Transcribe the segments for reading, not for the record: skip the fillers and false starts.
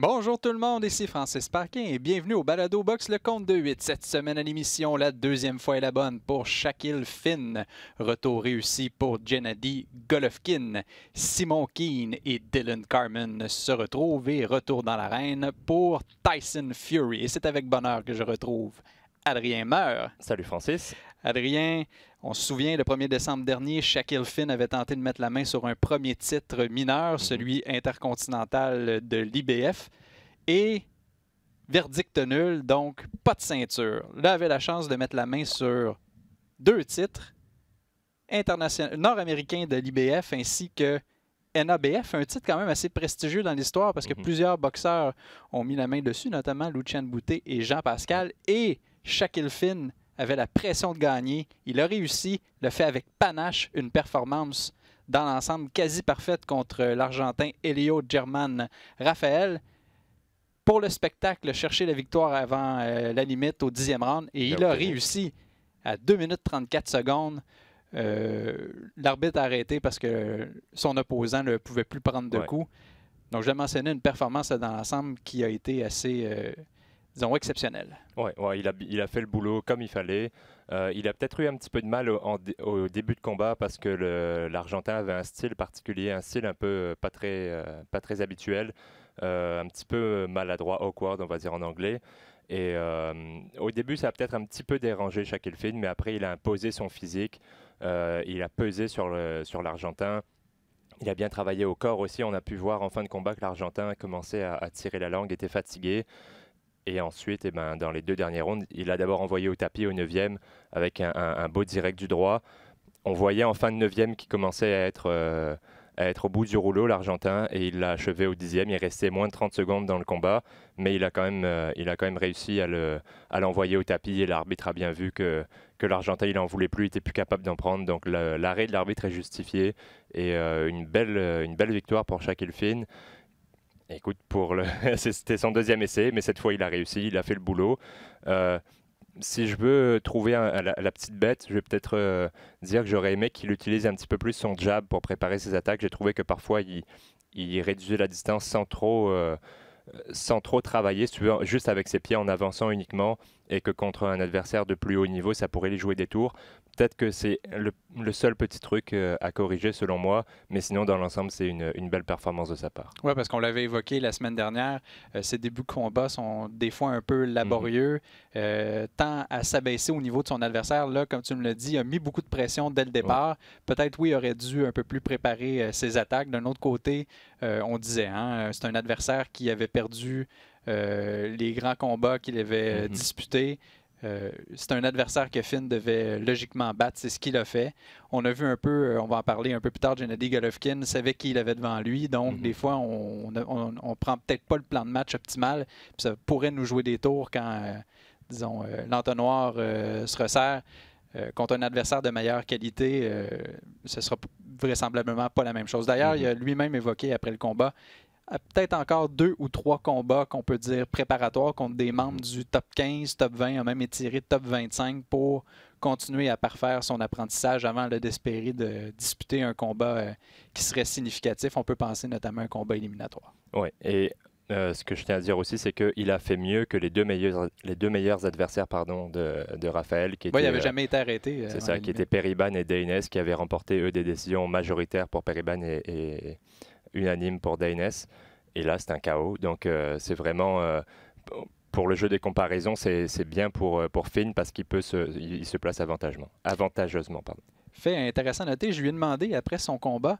Bonjour tout le monde, ici Francis Parquin et bienvenue au Balado Box le compte de 8. Cette semaine à l'émission, la deuxième fois est la bonne pour Shaquille Finn. Retour réussi pour Gennady Golovkin. Simon Keane et Dylan Carmen se retrouvent et retour dans l'arène pour Tyson Fury. Et c'est avec bonheur que je retrouve Adrien Meur. Salut Francis. Adrien, on se souvient, le 1er décembre dernier, Shaquille Finn avait tenté de mettre la main sur un premier titre mineur, celui intercontinental de l'IBF. Et verdict nul, donc pas de ceinture. Là, il avait la chance de mettre la main sur deux titres nord-américains de l'IBF ainsi que NABF, un titre quand même assez prestigieux dans l'histoire parce que plusieurs boxeurs ont mis la main dessus, notamment Lucian Boutet et Jean Pascal. Et Shaquille Finn avait la pression de gagner. Il a réussi, le fait avec panache, une performance dans l'ensemble quasi parfaite contre l'Argentin Helio Germán Rafael. Pour le spectacle, chercher la victoire avant la limite au 10e round. Et il a réussi à 2 minutes 34 secondes. L'arbitre a arrêté parce que son opposant ne pouvait plus prendre de coups. Donc, je vais mentionner une performance dans l'ensemble qui a été assez... disons, exceptionnel. Oui, il a fait le boulot comme il fallait. Il a peut-être eu un petit peu de mal au début de combat parce que l'Argentin avait un style particulier, un style un peu pas très habituel, un petit peu maladroit, awkward, on va dire en anglais. Et au début, ça a peut-être un petit peu dérangé Shaquille Finn, mais après, il a imposé son physique. Il a pesé sur l'Argentin. Il a bien travaillé au corps aussi. On a pu voir en fin de combat que l'Argentin commençait à tirer la langue, était fatigué. Et ensuite, dans les 2 dernières rounds, il a d'abord envoyé au tapis au 9e avec un beau direct du droit. On voyait en fin de 9e qu'il commençait à être au bout du rouleau, l'Argentin, et il l'a achevé au 10e. Il restait moins de 30 secondes dans le combat, mais il a quand même réussi à l'envoyer au tapis et l'arbitre a bien vu que l'Argentin, il n'en voulait plus, il n'était plus capable d'en prendre. Donc l'arrêt de l'arbitre est justifié et une belle victoire pour Shaquille Finn. Écoute, c'était son 2e essai, mais cette fois il a réussi, il a fait le boulot. Si je veux trouver la petite bête, je vais peut-être dire que j'aurais aimé qu'il utilise un petit peu plus son jab pour préparer ses attaques. J'ai trouvé que parfois il réduisait la distance sans trop travailler, si tu veux, juste avec ses pieds en avançant uniquement, et que contre un adversaire de plus haut niveau, ça pourrait lui jouer des tours. Peut-être que c'est le seul petit truc à corriger selon moi, mais sinon dans l'ensemble c'est une belle performance de sa part. Oui, parce qu'on l'avait évoqué la semaine dernière, ses débuts de combat sont des fois un peu laborieux, tend à s'abaisser au niveau de son adversaire. Là, comme tu me l'as dit, il a mis beaucoup de pression dès le départ. Peut-être, oui, il aurait dû un peu plus préparer ses attaques. D'un autre côté, on disait, c'est un adversaire qui avait perdu les grands combats qu'il avait disputés. C'est un adversaire que Finn devait logiquement battre, c'est ce qu'il a fait. On a vu un peu, on va en parler un peu plus tard, Gennady Golovkin savait qui il avait devant lui, donc des fois on prend peut-être pas le plan de match optimal, puis ça pourrait nous jouer des tours quand, disons, l'entonnoir se resserre. Contre un adversaire de meilleure qualité, ce sera vraisemblablement pas la même chose. D'ailleurs, il a lui-même évoqué après le combat, peut-être encore 2 ou 3 combats qu'on peut dire préparatoires contre des membres du top 15, top 20, a même étiré top 25 pour continuer à parfaire son apprentissage avant d'espérer de disputer un combat qui serait significatif. On peut penser notamment à un combat éliminatoire. Oui, et ce que je tiens à dire aussi, c'est qu'il a fait mieux que les deux meilleurs adversaires de Rafael. Il n'avait jamais été arrêté. C'est ça, qui étaient Periban et Daines, qui avaient remporté, eux, des décisions majoritaires pour Periban et unanime pour Daines. Et là, c'est un KO. Donc, c'est vraiment... pour le jeu des comparaisons, c'est bien pour Finn parce qu'il se place avantageusement. Fait intéressant à noter, je lui ai demandé après son combat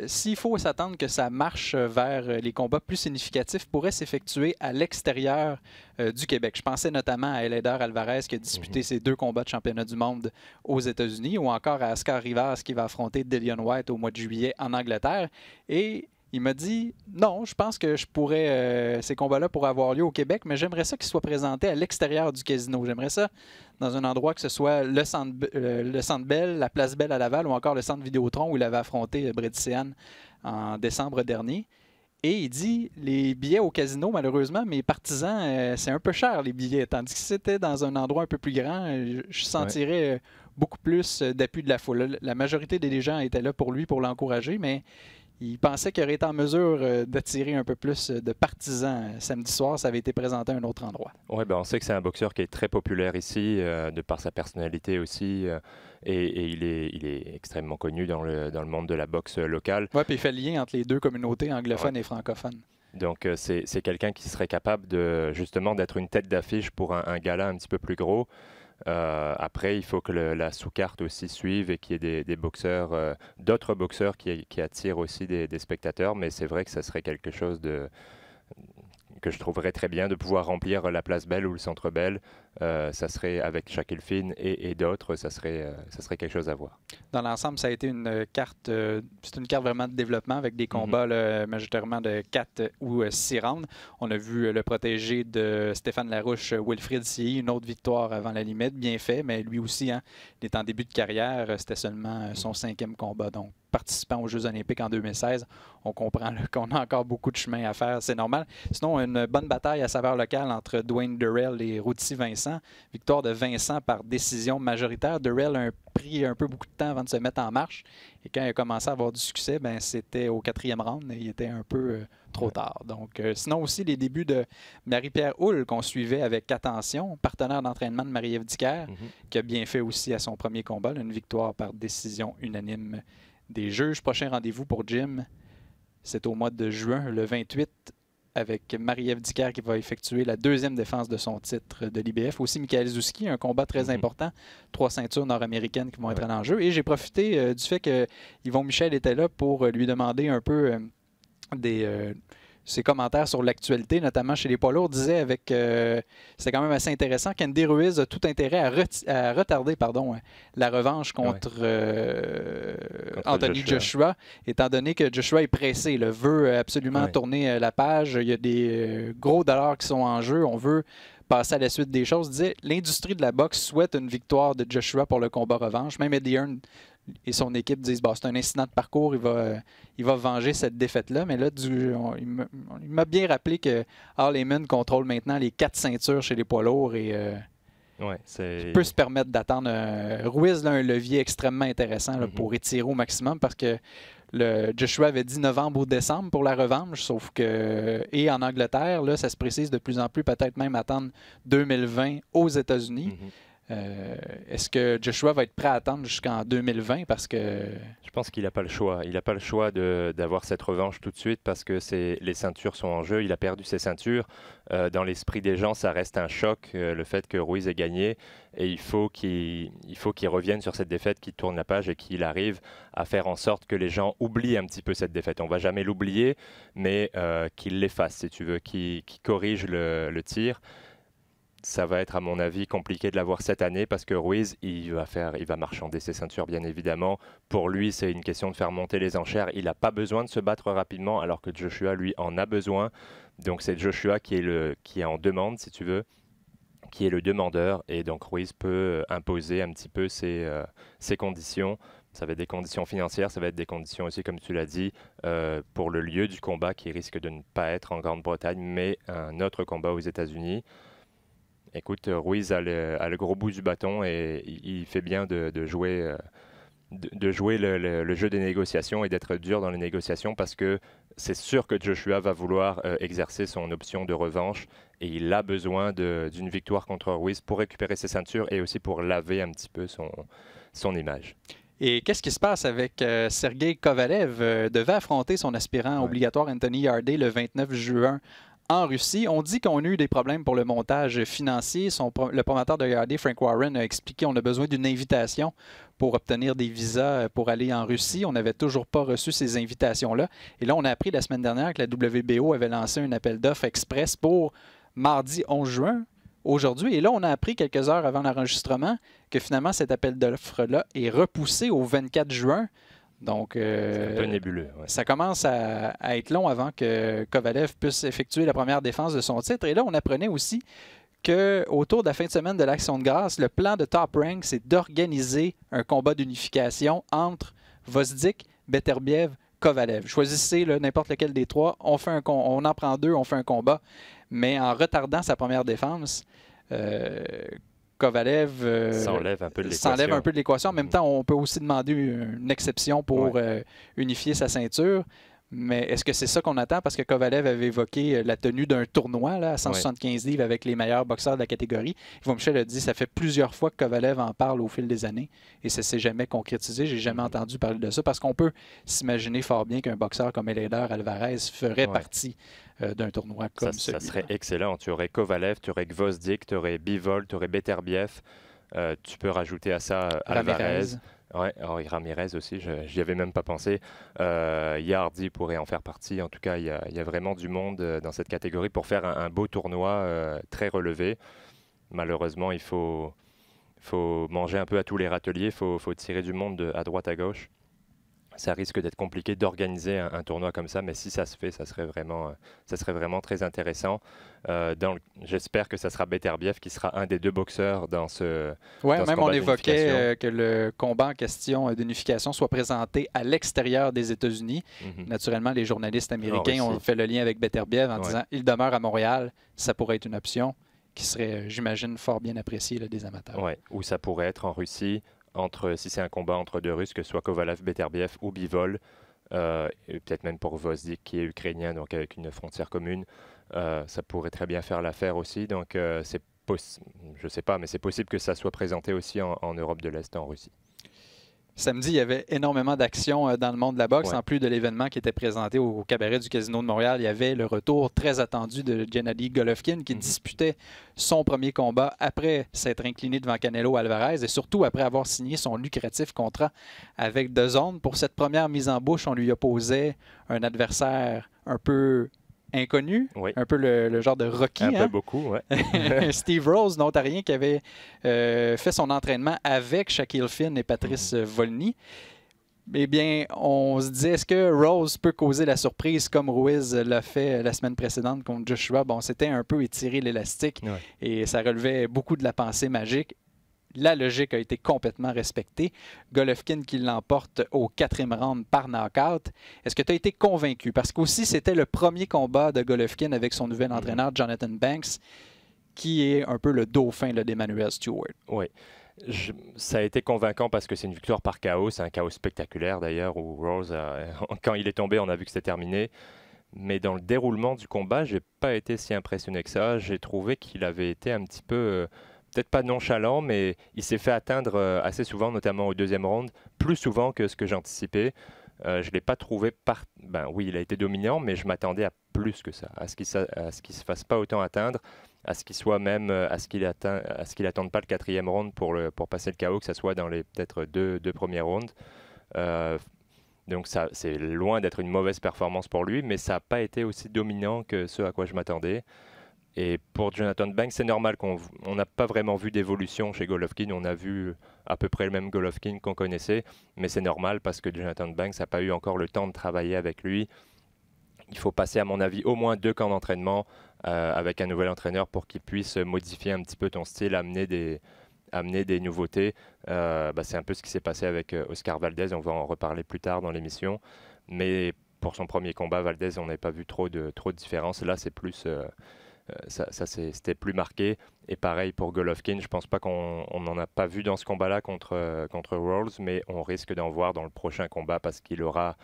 s'il faut s'attendre que sa marche vers les combats plus significatifs pourrait s'effectuer à l'extérieur du Québec. Je pensais notamment à Eleider Alvarez qui a disputé ses 2 combats de championnat du monde aux États-Unis ou encore à Oscar Rivas qui va affronter Dillian Whyte au mois de juillet en Angleterre. Et il m'a dit non, je pense que ces combats-là pourraient avoir lieu au Québec, mais j'aimerais ça qu'ils soient présentés à l'extérieur du casino. J'aimerais ça dans un endroit que ce soit le Centre Bell, la Place Bell à Laval ou encore le Centre Vidéotron où il avait affronté Brady Sheehan en décembre dernier. Et il dit, les billets au casino, malheureusement, mes partisans, c'est un peu cher les billets. Tandis que si c'était dans un endroit un peu plus grand, je sentirais beaucoup plus d'appui de la foule. La majorité des gens étaient là pour lui, pour l'encourager, mais il pensait qu'il aurait été en mesure d'attirer un peu plus de partisans samedi soir. Ça avait été présenté à un autre endroit. Oui, ben on sait que c'est un boxeur qui est très populaire ici, de par sa personnalité aussi, et il est extrêmement connu dans le monde de la boxe locale. Oui, puis il fait le lien entre les deux communautés, anglophones et francophones. Donc c'est quelqu'un qui serait capable justement d'être une tête d'affiche pour un gala un petit peu plus gros. Après, il faut que la sous-carte aussi suive et qu'il y ait des boxeurs, d'autres boxeurs qui attirent aussi des spectateurs. Mais c'est vrai que ça serait quelque chose que je trouverais très bien de pouvoir remplir la place Bell ou le centre Bell. Ça serait avec Shaquille Finn et d'autres, ça serait quelque chose à voir. Dans l'ensemble, ça a été une carte, c'est une carte vraiment de développement avec des combats là, majoritairement de 4 ou 6 rounds. On a vu le protégé de Stéphane Larouche, Wilfrid Siey, une autre victoire avant la limite, bien fait, mais lui aussi, hein, il est en début de carrière, c'était seulement son 5e combat. Donc, participant aux Jeux olympiques en 2016, on comprend qu'on a encore beaucoup de chemin à faire, c'est normal. Sinon, une bonne bataille à saveur locale entre Dwayne Durrell et Routy Vincent. Victoire de Vincent par décision majoritaire. Durrell a pris un peu beaucoup de temps avant de se mettre en marche. Et quand il a commencé à avoir du succès, ben, c'était au 4e round et il était un peu trop tard. Donc, sinon aussi, les débuts de Marie-Pierre Houle qu'on suivait avec attention, partenaire d'entraînement de Marie-Ève Dicker, qui a bien fait aussi à son premier combat, là, une victoire par décision unanime des juges. Prochain rendez-vous pour Jim, c'est au mois de juin, le 28, avec Marie-Ève Dicker qui va effectuer la 2e défense de son titre de l'IBF. Aussi, Michael Zouski, un combat très important. 3 ceintures nord-américaines qui vont être en jeu. Et j'ai profité du fait que Yvon Michel était là pour lui demander un peu ses commentaires sur l'actualité, notamment chez les poids lourds, disait c'est quand même assez intéressant qu'Andy Ruiz a tout intérêt à retarder la revanche contre Anthony Joshua, étant donné que Joshua est pressé, veut absolument tourner la page. Il y a des gros dollars qui sont en jeu. On veut passer à la suite des choses. Il disait l'industrie de la boxe souhaite une victoire de Joshua pour le combat revanche. Même Eddie Hearn et son équipe disent c'est un incident de parcours, il va venger cette défaite-là. Mais là, il m'a bien rappelé que Al Haymon contrôle maintenant les 4 ceintures chez les poids lourds et il peut se permettre d'attendre. Ruiz a un levier extrêmement intéressant pour étirer au maximum parce que Joshua avait dit novembre ou décembre pour la revanche, sauf que, et en Angleterre, là, ça se précise de plus en plus, peut-être même attendre 2020 aux États-Unis. Est-ce que Joshua va être prêt à attendre jusqu'en 2020 parce que... Je pense qu'il n'a pas le choix. Il n'a pas le choix d'avoir cette revanche tout de suite parce que les ceintures sont en jeu. Il a perdu ses ceintures. Dans l'esprit des gens, ça reste un choc, le fait que Ruiz ait gagné. Et il faut qu'il revienne sur cette défaite, qu'il tourne la page et qu'il arrive à faire en sorte que les gens oublient un petit peu cette défaite. On ne va jamais l'oublier, mais qu'il l'efface, si tu veux, qu'il corrige le tir. Ça va être, à mon avis, compliqué de l'avoir cette année parce que Ruiz, il va marchander ses ceintures, bien évidemment. Pour lui, c'est une question de faire monter les enchères. Il n'a pas besoin de se battre rapidement, alors que Joshua, lui, en a besoin. Donc, c'est Joshua qui est en demande, si tu veux, qui est le demandeur. Et donc, Ruiz peut imposer un petit peu ses conditions. Ça va être des conditions financières, ça va être des conditions aussi, comme tu l'as dit, pour le lieu du combat qui risque de ne pas être en Grande-Bretagne, mais un autre combat aux États-Unis. Écoute, Ruiz a le gros bout du bâton et il fait bien de jouer, le jeu des négociations et d'être dur dans les négociations parce que c'est sûr que Joshua va vouloir exercer son option de revanche et il a besoin d'une victoire contre Ruiz pour récupérer ses ceintures et aussi pour laver un petit peu son image. Et qu'est-ce qui se passe avec Sergey Kovalev? Devait affronter son aspirant obligatoire Anthony Yarde le 29 juin en Russie. On dit qu'on a eu des problèmes pour le montage financier. Le promoteur de Yarde, Frank Warren, a expliqué qu'on a besoin d'une invitation pour obtenir des visas pour aller en Russie. On n'avait toujours pas reçu ces invitations-là. Et là, on a appris la semaine dernière que la WBO avait lancé un appel d'offres express pour mardi 11 juin, aujourd'hui. Et là, on a appris quelques heures avant l'enregistrement que finalement, cet appel d'offres-là est repoussé au 24 juin. Donc, c'est un peu nébuleux. Ouais. Ça commence à être long avant que Kovalev puisse effectuer la première défense de son titre. Et là, on apprenait aussi qu'autour de la fin de semaine de l'Action de grâce, le plan de Top Rank, c'est d'organiser un combat d'unification entre Gvozdyk, Beterbiev, Kovalev. Choisissez n'importe lequel des trois. On en prend 2, on fait un combat. Mais en retardant sa première défense, Kovalev s'enlève un peu de l'équation. En même temps, on peut aussi demander une exception pour unifier sa ceinture. Mais est-ce que c'est ça qu'on attend? Parce que Kovalev avait évoqué la tenue d'un tournoi là, à 175 livres avec les meilleurs boxeurs de la catégorie. Yvon Michel a dit que ça fait plusieurs fois que Kovalev en parle au fil des années et ça ne s'est jamais concrétisé. J'ai jamais entendu parler de ça parce qu'on peut s'imaginer fort bien qu'un boxeur comme Eleider Alvarez ferait partie d'un tournoi comme celui-là. Ça serait excellent. Tu aurais Kovalev, tu aurais Gvozdyk, tu aurais Bivol, tu aurais Beterbiev. Tu peux rajouter à ça Alvarez. Ouais, Ramirez aussi, j'y avais même pas pensé. Yardi pourrait en faire partie. En tout cas, il y a vraiment du monde dans cette catégorie pour faire un beau tournoi très relevé. Malheureusement, il faut manger un peu à tous les râteliers, il faut tirer du monde à droite à gauche. Ça risque d'être compliqué d'organiser un tournoi comme ça, mais si ça se fait, ça serait vraiment très intéressant. J'espère que ça sera Beterbiev qui sera un des deux boxeurs dans ce même combat on évoquait que le combat en question d'unification soit présenté à l'extérieur des États-Unis. Naturellement, les journalistes américains ont fait le lien avec Beterbiev en disant il demeure à Montréal, ça pourrait être une option qui serait, j'imagine, fort bien appréciée des amateurs. Ouais, ou ça pourrait être en Russie. Si c'est un combat entre deux Russes, que ce soit Kovalev, Beterbiev ou Bivol, et peut-être même pour Gvozdyk qui est ukrainien, donc avec une frontière commune, ça pourrait très bien faire l'affaire aussi. Donc je ne sais pas, mais c'est possible que ça soit présenté aussi en Europe de l'Est, en Russie. Samedi, il y avait énormément d'actions dans le monde de la boxe. En plus de l'événement qui était présenté au cabaret du Casino de Montréal, il y avait le retour très attendu de Gennady Golovkin qui disputait son premier combat après s'être incliné devant Canelo Alvarez et surtout après avoir signé son lucratif contrat avec DAZN. Pour cette première mise en bouche, on lui opposait un adversaire un peu inconnu, un peu le genre de Rocky. Un peu beaucoup, ouais. Steve Rose, l'Ontarien, qui avait fait son entraînement avec Shaquille Finn et Patrice Volny. Eh bien, on se disait, est-ce que Rose peut causer la surprise comme Ruiz l'a fait la semaine précédente contre Joshua? Bon, c'était un peu étiré l'élastique et ça relevait beaucoup de la pensée magique. La logique a été complètement respectée. Golovkin qui l'emporte au 4e round par knockout. Est-ce que tu as été convaincu? Parce qu'aussi, c'était le premier combat de Golovkin avec son nouvel entraîneur, Jonathan Banks, qui est un peu le dauphin d'Emmanuel Stewart. Oui. Ça a été convaincant parce que c'est une victoire par KO. C'est un KO spectaculaire d'ailleurs où Rose, quand il est tombé, on a vu que c'était terminé. Mais dans le déroulement du combat, je n'ai pas été si impressionné que ça. J'ai trouvé qu'il avait été un petit peu... peut-être pas nonchalant, mais il s'est fait atteindre assez souvent, notamment au 2e round, plus souvent que ce que j'anticipais. Je ne l'ai pas trouvé... oui, il a été dominant, mais je m'attendais à plus que ça, à ce qu'il ne se fasse pas autant atteindre, à ce qu'il soit même... à ce qu'il n'attende pas le 4e round pour passer le KO, que ce soit dans les peut-être deux premiers rounds. Donc c'est loin d'être une mauvaise performance pour lui, mais ça n'a pas été aussi dominant que ce à quoi je m'attendais. Et pour Jonathan Banks, c'est normal qu'on n'a pas vraiment vu d'évolution chez Golovkin. On a vu à peu près le même Golovkin qu'on connaissait, mais c'est normal parce que Jonathan Banks n'a pas eu encore le temps de travailler avec lui. Il faut passer, à mon avis, au moins 2 camps d'entraînement avec un nouvel entraîneur pour qu'il puisse modifier un petit peu ton style, amener des nouveautés. C'est un peu ce qui s'est passé avec Oscar Valdez. On va en reparler plus tard dans l'émission. Mais pour son premier combat, Valdez, on n'a pas vu trop de différence. Là, c'est plus... c'était plus marqué. Et pareil pour Golovkin, je pense pas qu'on n'en a pas vu dans ce combat-là contre Rolls, mais on risque d'en voir dans le prochain combat parce qu'il aura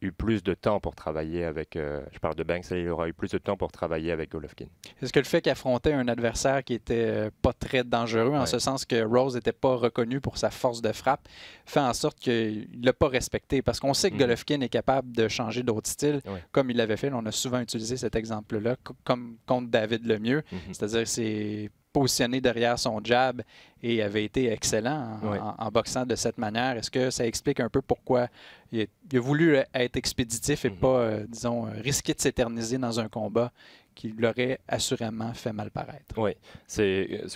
eu plus de temps pour travailler avec... je parle de Banks, il aura eu plus de temps pour travailler avec Golovkin. Est-ce que le fait qu'il affrontait un adversaire qui était pas très dangereux, en ce sens que Rose n'était pas reconnu pour sa force de frappe, fait en sorte qu'il ne l'a pas respecté? Parce qu'on sait que Golovkin est capable de changer d'autres styles, comme il l'avait fait. On a souvent utilisé cet exemple-là, comme contre David Lemieux. C'est-à-dire c'est positionné derrière son jab et avait été excellent en boxant de cette manière. Est-ce que ça explique un peu pourquoi il a voulu être expéditif et pas, disons, risquer de s'éterniser dans un combat qui l'aurait assurément fait mal paraître? Oui,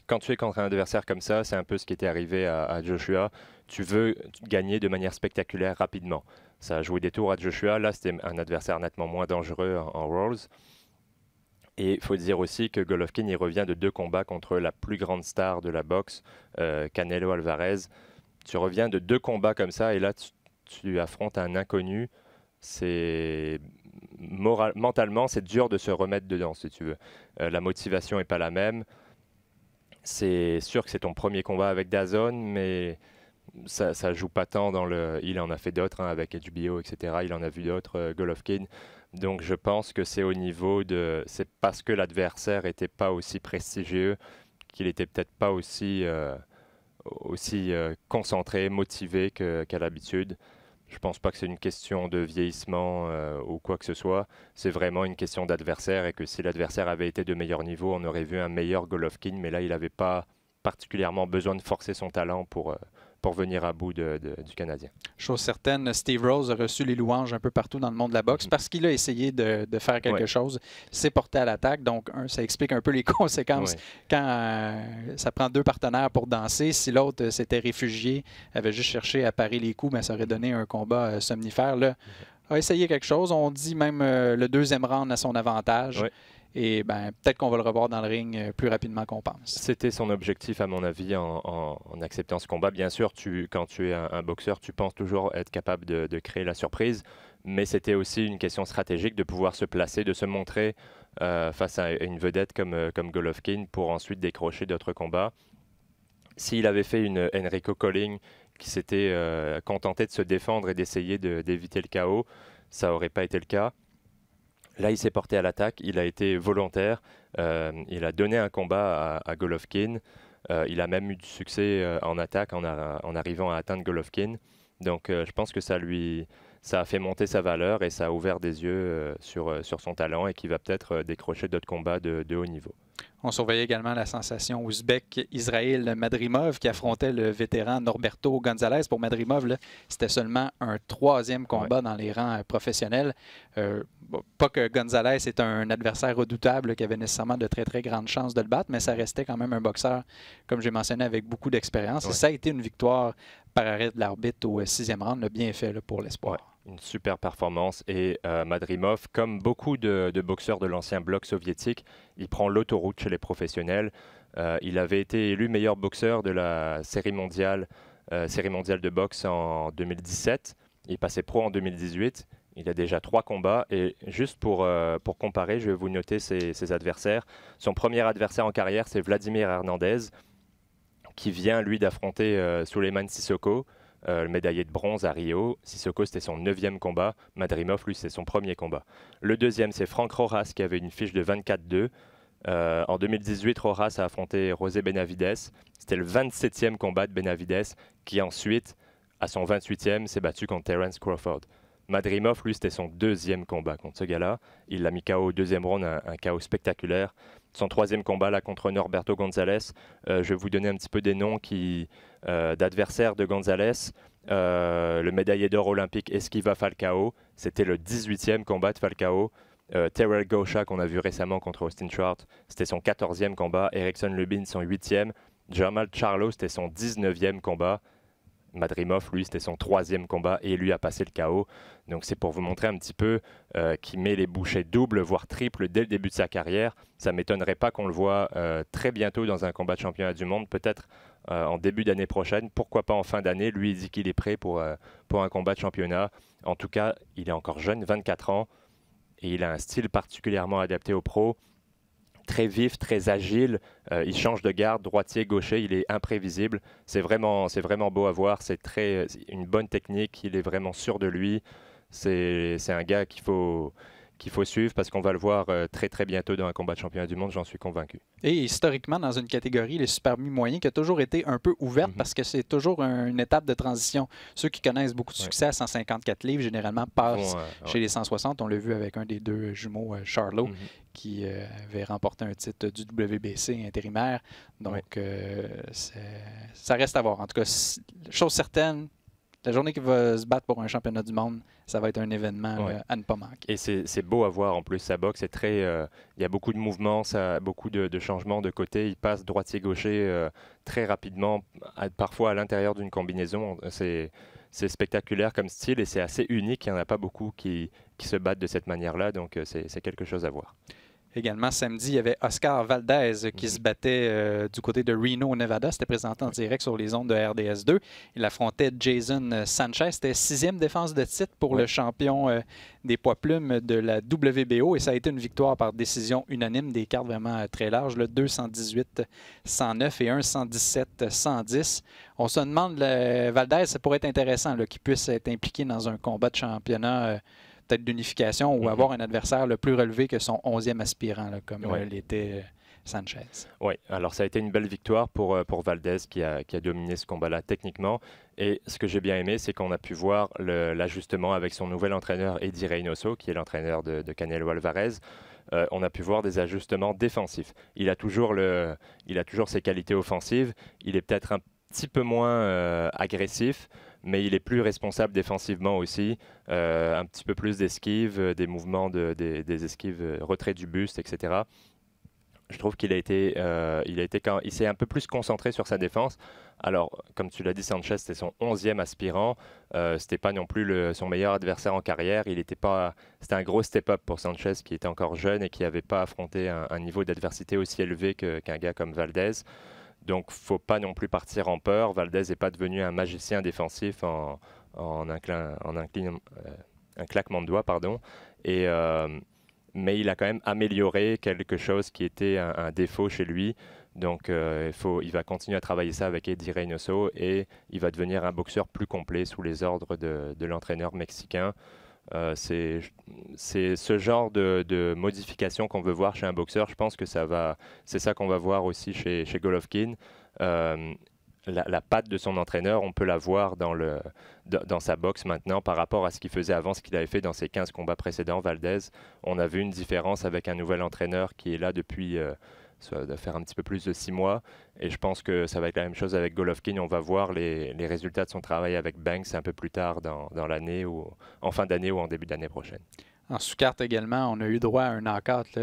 quand tu es contre un adversaire comme ça, c'est un peu ce qui était arrivé à Joshua. Tu veux gagner de manière spectaculaire rapidement. Ça a joué des tours à Joshua. Là, c'était un adversaire nettement moins dangereux en Rolls. Et il faut dire aussi que Golovkin il revient de 2 combats contre la plus grande star de la boxe, Canelo Alvarez. Tu reviens de 2 combats comme ça et là tu affrontes un inconnu. Mentalement, c'est dur de se remettre dedans si tu veux. La motivation n'est pas la même. C'est sûr que c'est ton premier combat avec DAZN, mais ça joue pas tant dans le. Il en a fait d'autres avec HBO, etc. Il en a vu d'autres, Golovkin. Donc je pense que c'est au niveau de. C'est parce que l'adversaire était pas aussi prestigieux qu'il était peut-être pas aussi concentré, motivé qu'à l'habitude. Je pense pas que c'est une question de vieillissement ou quoi que ce soit. C'est vraiment une question d'adversaire et que si l'adversaire avait été de meilleur niveau, on aurait vu un meilleur Golovkin. Mais là, il n'avait pas particulièrement besoin de forcer son talent pour venir à bout du Canadien. Chose certaine, Steve Rose a reçu les louanges un peu partout dans le monde de la boxe parce qu'il a essayé de faire quelque chose. S'est porté à l'attaque, donc ça explique un peu les conséquences quand ça prend deux partenaires pour danser. Si l'autre s'était réfugié, avait juste cherché à parer les coups, mais ça aurait donné un combat somnifère. Là, a essayé quelque chose. On dit même le deuxième round à son avantage. Et peut-être qu'on va le revoir dans le ring plus rapidement qu'on pense. C'était son objectif, à mon avis, en acceptant ce combat. Bien sûr, quand tu es un boxeur, tu penses toujours être capable de créer la surprise. Mais c'était aussi une question stratégique de pouvoir se placer, de se montrer face à une vedette comme Golovkin pour ensuite décrocher d'autres combats. S'il avait fait une Enrico Colling qui s'était contenté de se défendre et d'essayer d'éviter le chaos, ça n'aurait pas été le cas. Là, il s'est porté à l'attaque, il a été volontaire, il a donné un combat à Golovkin, il a même eu du succès en attaque en arrivant à atteindre Golovkin. Donc je pense que ça a fait monter sa valeur et ça a ouvert des yeux sur son talent et qu'il va peut-être décrocher d'autres combats de haut niveau. On surveillait également la sensation ouzbek Israël Madrimov qui affrontait le vétéran Norberto Gonzalez. Pour Madrimov, c'était seulement un troisième combat dans les rangs professionnels. Pas que Gonzalez est un adversaire redoutable qui avait nécessairement de très très grandes chances de le battre, mais ça restait quand même un boxeur, comme j'ai mentionné, avec beaucoup d'expérience. Et ça a été une victoire par arrêt de l'arbitre au 6e round, bien fait pour l'espoir. Une super performance et Madrimov, comme beaucoup de boxeurs de l'ancien bloc soviétique, il prend l'autoroute chez les professionnels. Il avait été élu meilleur boxeur de la série mondiale de boxe en 2017. Il passait pro en 2018. Il a déjà 3 combats et juste pour comparer, je vais vous noter ses adversaires. Son premier adversaire en carrière, c'est Vladimir Hernandez, qui vient lui d'affronter Souleymane Sissoko, le médaillé de bronze à Rio. Sissoko, c'était son 9e combat. Madrimov, lui, c'est son premier combat. Le deuxième, c'est Frank Rojas, qui avait une fiche de 24-2. En 2018, Rojas a affronté José Benavides. C'était le 27e combat de Benavides, qui ensuite, à son 28e, s'est battu contre Terence Crawford. Madrimov, lui, c'était son 2e combat contre ce gars-là. Il l'a mis KO au 2e round, un KO spectaculaire. Son 3e combat là contre Norberto Gonzalez. Je vais vous donner un petit peu des noms d'adversaires de Gonzalez. Le médaillé d'or olympique Esquiva Falcao, c'était le 18e combat de Falcao. Terrell Gosha, qu'on a vu récemment contre Austin Trout, c'était son 14e combat. Erickson Lubin, son 8e. Jamal Charlo, c'était son 19e combat. Madrimov, lui, c'était son 3e combat et lui a passé le KO. Donc c'est pour vous montrer un petit peu qu'il met les bouchées doubles, voire triples dès le début de sa carrière. Ça ne m'étonnerait pas qu'on le voit très bientôt dans un combat de championnat du monde, peut-être en début d'année prochaine, pourquoi pas en fin d'année. Lui, il dit qu'il est prêt pour un combat de championnat. En tout cas, il est encore jeune, 24 ans, et il a un style particulièrement adapté aux pros. Très vif, très agile, il change de garde, droitier, gaucher, il est imprévisible. C'est vraiment beau à voir, c'est une bonne technique, il est vraiment sûr de lui. C'est un gars qu'il faut suivre parce qu'on va le voir très très bientôt dans un combat de championnat du monde, j'en suis convaincu. Et historiquement, dans une catégorie, les super mi-moyens, qui a toujours été un peu ouverte parce que c'est toujours une étape de transition. Ceux qui connaissent beaucoup de succès à 154 livres, généralement, passent chez les 160. On l'a vu avec un des deux jumeaux, Charlo, qui avait remporté un titre du WBC intérimaire. Donc, ça reste à voir. En tout cas, chose certaine, la journée qu'il va se battre pour un championnat du monde, ça va être un événement à ne pas manquer. Et c'est beau à voir en plus, sa boxe est très... il y a beaucoup de mouvements, beaucoup de changements de côté. Il passe droitier-gaucher très rapidement, parfois à l'intérieur d'une combinaison. C'est spectaculaire comme style et c'est assez unique. Il n'y en a pas beaucoup qui se battent de cette manière-là, donc c'est quelque chose à voir. Également, samedi, il y avait Oscar Valdez qui se battait du côté de Reno, Nevada. C'était présenté en direct sur les ondes de RDS2. Il affrontait Jason Sanchez. C'était 6e défense de titre pour le champion des poids plumes de la WBO. Et ça a été une victoire par décision unanime, des cartes vraiment très larges, 218-109 et 117-110. On se demande, Valdez, ça pourrait être intéressant qu'il puisse être impliqué dans un combat de championnat peut-être d'unification ou avoir un adversaire le plus relevé que son 11e aspirant, comme l'était Sanchez. Oui, alors ça a été une belle victoire pour Valdez qui a dominé ce combat-là techniquement. Et ce que j'ai bien aimé, c'est qu'on a pu voir l'ajustement avec son nouvel entraîneur Eddie Reynoso, qui est l'entraîneur de Canelo Alvarez. On a pu voir des ajustements défensifs. Il a toujours ses qualités offensives. Il est peut-être un petit peu moins agressif, mais il est plus responsable défensivement aussi, un petit peu plus d'esquive, des mouvements, des esquives, retrait du buste, etc. Je trouve qu'il il s'est un peu plus concentré sur sa défense. Alors, comme tu l'as dit, Sanchez, c'était son 11e aspirant. C'était pas non plus son meilleur adversaire en carrière. C'était un gros step-up pour Sanchez qui était encore jeune et qui n'avait pas affronté un niveau d'adversité aussi élevé qu'un gars comme Valdez. Donc, il ne faut pas non plus partir en peur. Valdez n'est pas devenu un magicien défensif en un claquement de doigts, pardon. Mais il a quand même amélioré quelque chose qui était un défaut chez lui. Donc, il va continuer à travailler ça avec Eddie Reynoso et il va devenir un boxeur plus complet sous les ordres de l'entraîneur mexicain. C'est ce genre de modification qu'on veut voir chez un boxeur. Je pense que c'est ça qu'on va voir aussi chez Golovkin. La patte de son entraîneur, on peut la voir dans sa boxe maintenant par rapport à ce qu'il faisait avant, ce qu'il avait fait dans ses 15 combats précédents, Valdez. On a vu une différence avec un nouvel entraîneur qui est là depuis, ça doit faire un petit peu plus de 6 mois. Et je pense que ça va être la même chose avec Golovkin. On va voir les résultats de son travail avec Banks un peu plus tard dans l'année, ou en fin d'année ou en début d'année prochaine. En sous-carte également, on a eu droit à un knockout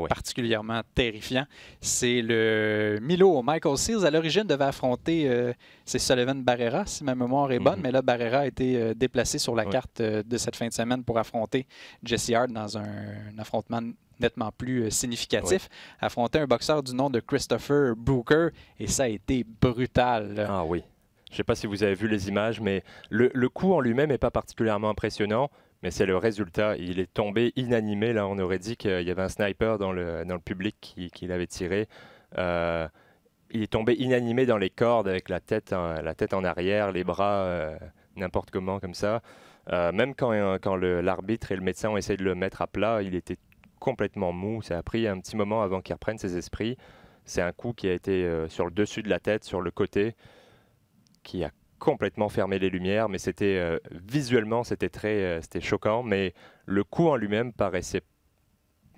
particulièrement terrifiant. C'est le Milo. Michael Seals, à l'origine, devait affronter c'est Sullivan Barrera, si ma mémoire est bonne, mais là, Barrera a été déplacé sur la carte de cette fin de semaine pour affronter Jesse Hart dans un affrontement nettement plus significatif. Affronter un boxeur du nom de Christopher Booker, et ça a été brutal. Ah oui. Je ne sais pas si vous avez vu les images, mais le coup en lui-même n'est pas particulièrement impressionnant. Mais c'est le résultat. Il est tombé inanimé. Là, on aurait dit qu'il y avait un sniper dans le public qui l'avait tiré. Il est tombé inanimé dans les cordes avec la tête en arrière, les bras n'importe comment comme ça. Même quand l'arbitre et le médecin ont essayé de le mettre à plat, il était complètement mou. Ça a pris un petit moment avant qu'il reprenne ses esprits. C'est un coup qui a été sur le dessus de la tête, sur le côté, qui a complètement fermé les lumières, mais visuellement c'était choquant, mais le coup en lui-même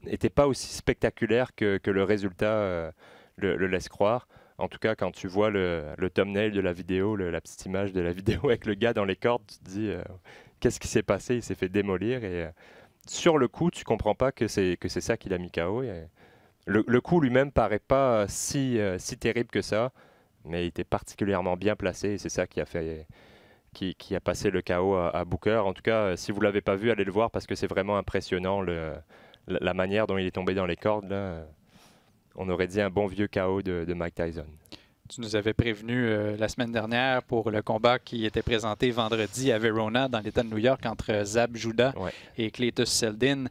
n'était pas aussi spectaculaire que le résultat le laisse croire. En tout cas, quand tu vois le thumbnail de la vidéo, la petite image de la vidéo avec le gars dans les cordes, tu te dis qu'est-ce qui s'est passé? Il s'est fait démolir et sur le coup, tu comprends pas que c'est ça qui l'a mis KO. Et le coup lui-même paraît pas si terrible que ça. Mais il était particulièrement bien placé et c'est ça qui a passé le KO à Booker. En tout cas, si vous ne l'avez pas vu, allez le voir parce que c'est vraiment impressionnant la manière dont il est tombé dans les cordes. Là. On aurait dit un bon vieux KO de Mike Tyson. Tu nous avais prévenu la semaine dernière pour le combat qui était présenté vendredi à Verona dans l'État de New York entre Zab Judah et Cletus Seldin,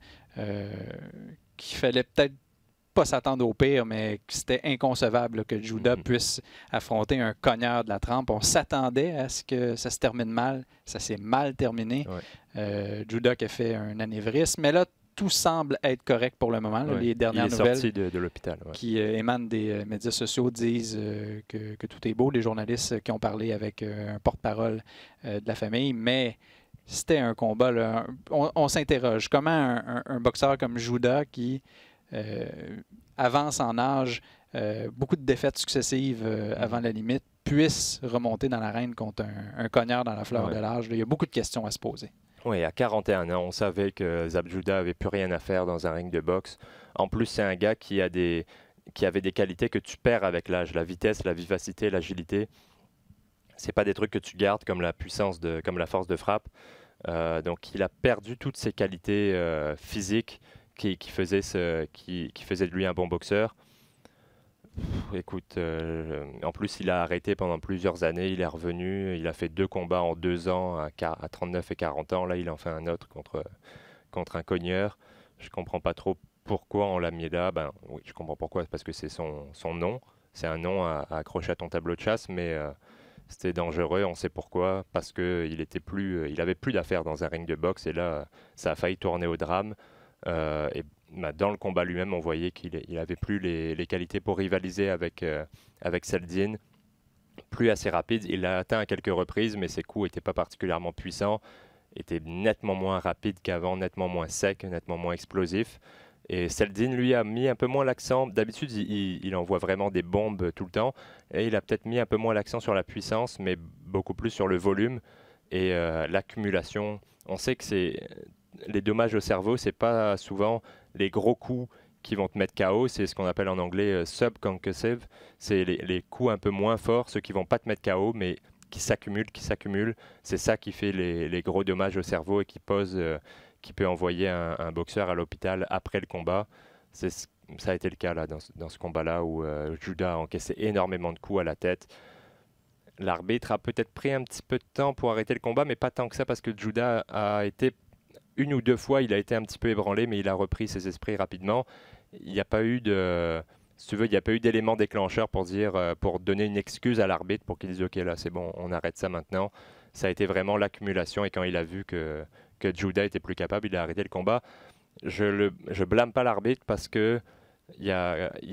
qu'il fallait peut-être pas s'attendre au pire, mais c'était inconcevable que Judah puisse affronter un cogneur de la trempe. On s'attendait à ce que ça se termine mal. Ça s'est mal terminé. Judah qui a fait un anévrisme. Mais là, tout semble être correct pour le moment. Là, les dernières nouvelles sorti de l'hôpital, qui émanent des médias sociaux disent que tout est beau. Les journalistes qui ont parlé avec un porte-parole de la famille. Mais c'était un combat. Là, on s'interroge. Comment un boxeur comme Judah qui avance en âge, beaucoup de défaites successives avant la limite, puisse remonter dans l'arène contre un cogneur dans la fleur de l'âge. Il y a beaucoup de questions à se poser. Oui, à 41 ans, on savait que Zab Judah avait plus rien à faire dans un ring de boxe. En plus, c'est un gars qui avait des qualités que tu perds avec l'âge. La vitesse, la vivacité, l'agilité. C'est pas des trucs que tu gardes comme la puissance, comme la force de frappe. Donc, il a perdu toutes ses qualités physiques qui faisait de lui un bon boxeur. Écoute, en plus il a arrêté pendant plusieurs années, il est revenu, il a fait 2 combats en 2 ans à 39 et 40 ans, là il en fait un autre contre un cogneur. Je comprends pas trop pourquoi on l'a mis là. Ben oui, je comprends pourquoi, parce que c'est son nom, c'est un nom à accrocher à ton tableau de chasse, mais c'était dangereux, on sait pourquoi, parce qu'il il avait plus d'affaires dans un ring de boxe, et là ça a failli tourner au drame. Et dans le combat lui-même, on voyait qu'il n'avait plus les qualités pour rivaliser avec Seldin. Plus assez rapide. Il l'a atteint à quelques reprises, mais ses coups n'étaient pas particulièrement puissants, étaient nettement moins rapides qu'avant, nettement moins secs, nettement moins explosifs. Et Seldin, lui, a mis un peu moins l'accent. D'habitude, il envoie vraiment des bombes tout le temps. Et il a peut-être mis un peu moins l'accent sur la puissance, mais beaucoup plus sur le volume et l'accumulation. On sait que les dommages au cerveau, c'est pas souvent les gros coups qui vont te mettre KO, c'est ce qu'on appelle en anglais subconcussive. C'est les coups un peu moins forts, ceux qui vont pas te mettre KO, mais qui s'accumulent. C'est ça qui fait les gros dommages au cerveau et qui peut envoyer un boxeur à l'hôpital après le combat. Ça a été le cas là, dans ce combat-là où Judah a encaissé énormément de coups à la tête. L'arbitre a peut-être pris un petit peu de temps pour arrêter le combat, mais pas tant que ça, parce que Judah a été 1 ou 2 fois, il a été un petit peu ébranlé, mais il a repris ses esprits rapidement. Il n'y a pas eu si tu veux, il n'y a pas eu d'élément déclencheur pour donner une excuse à l'arbitre pour qu'il dise OK, là c'est bon, on arrête ça maintenant. Ça a été vraiment l'accumulation, et quand il a vu que Judah était plus capable, il a arrêté le combat. Je blâme pas l'arbitre, parce que il n'y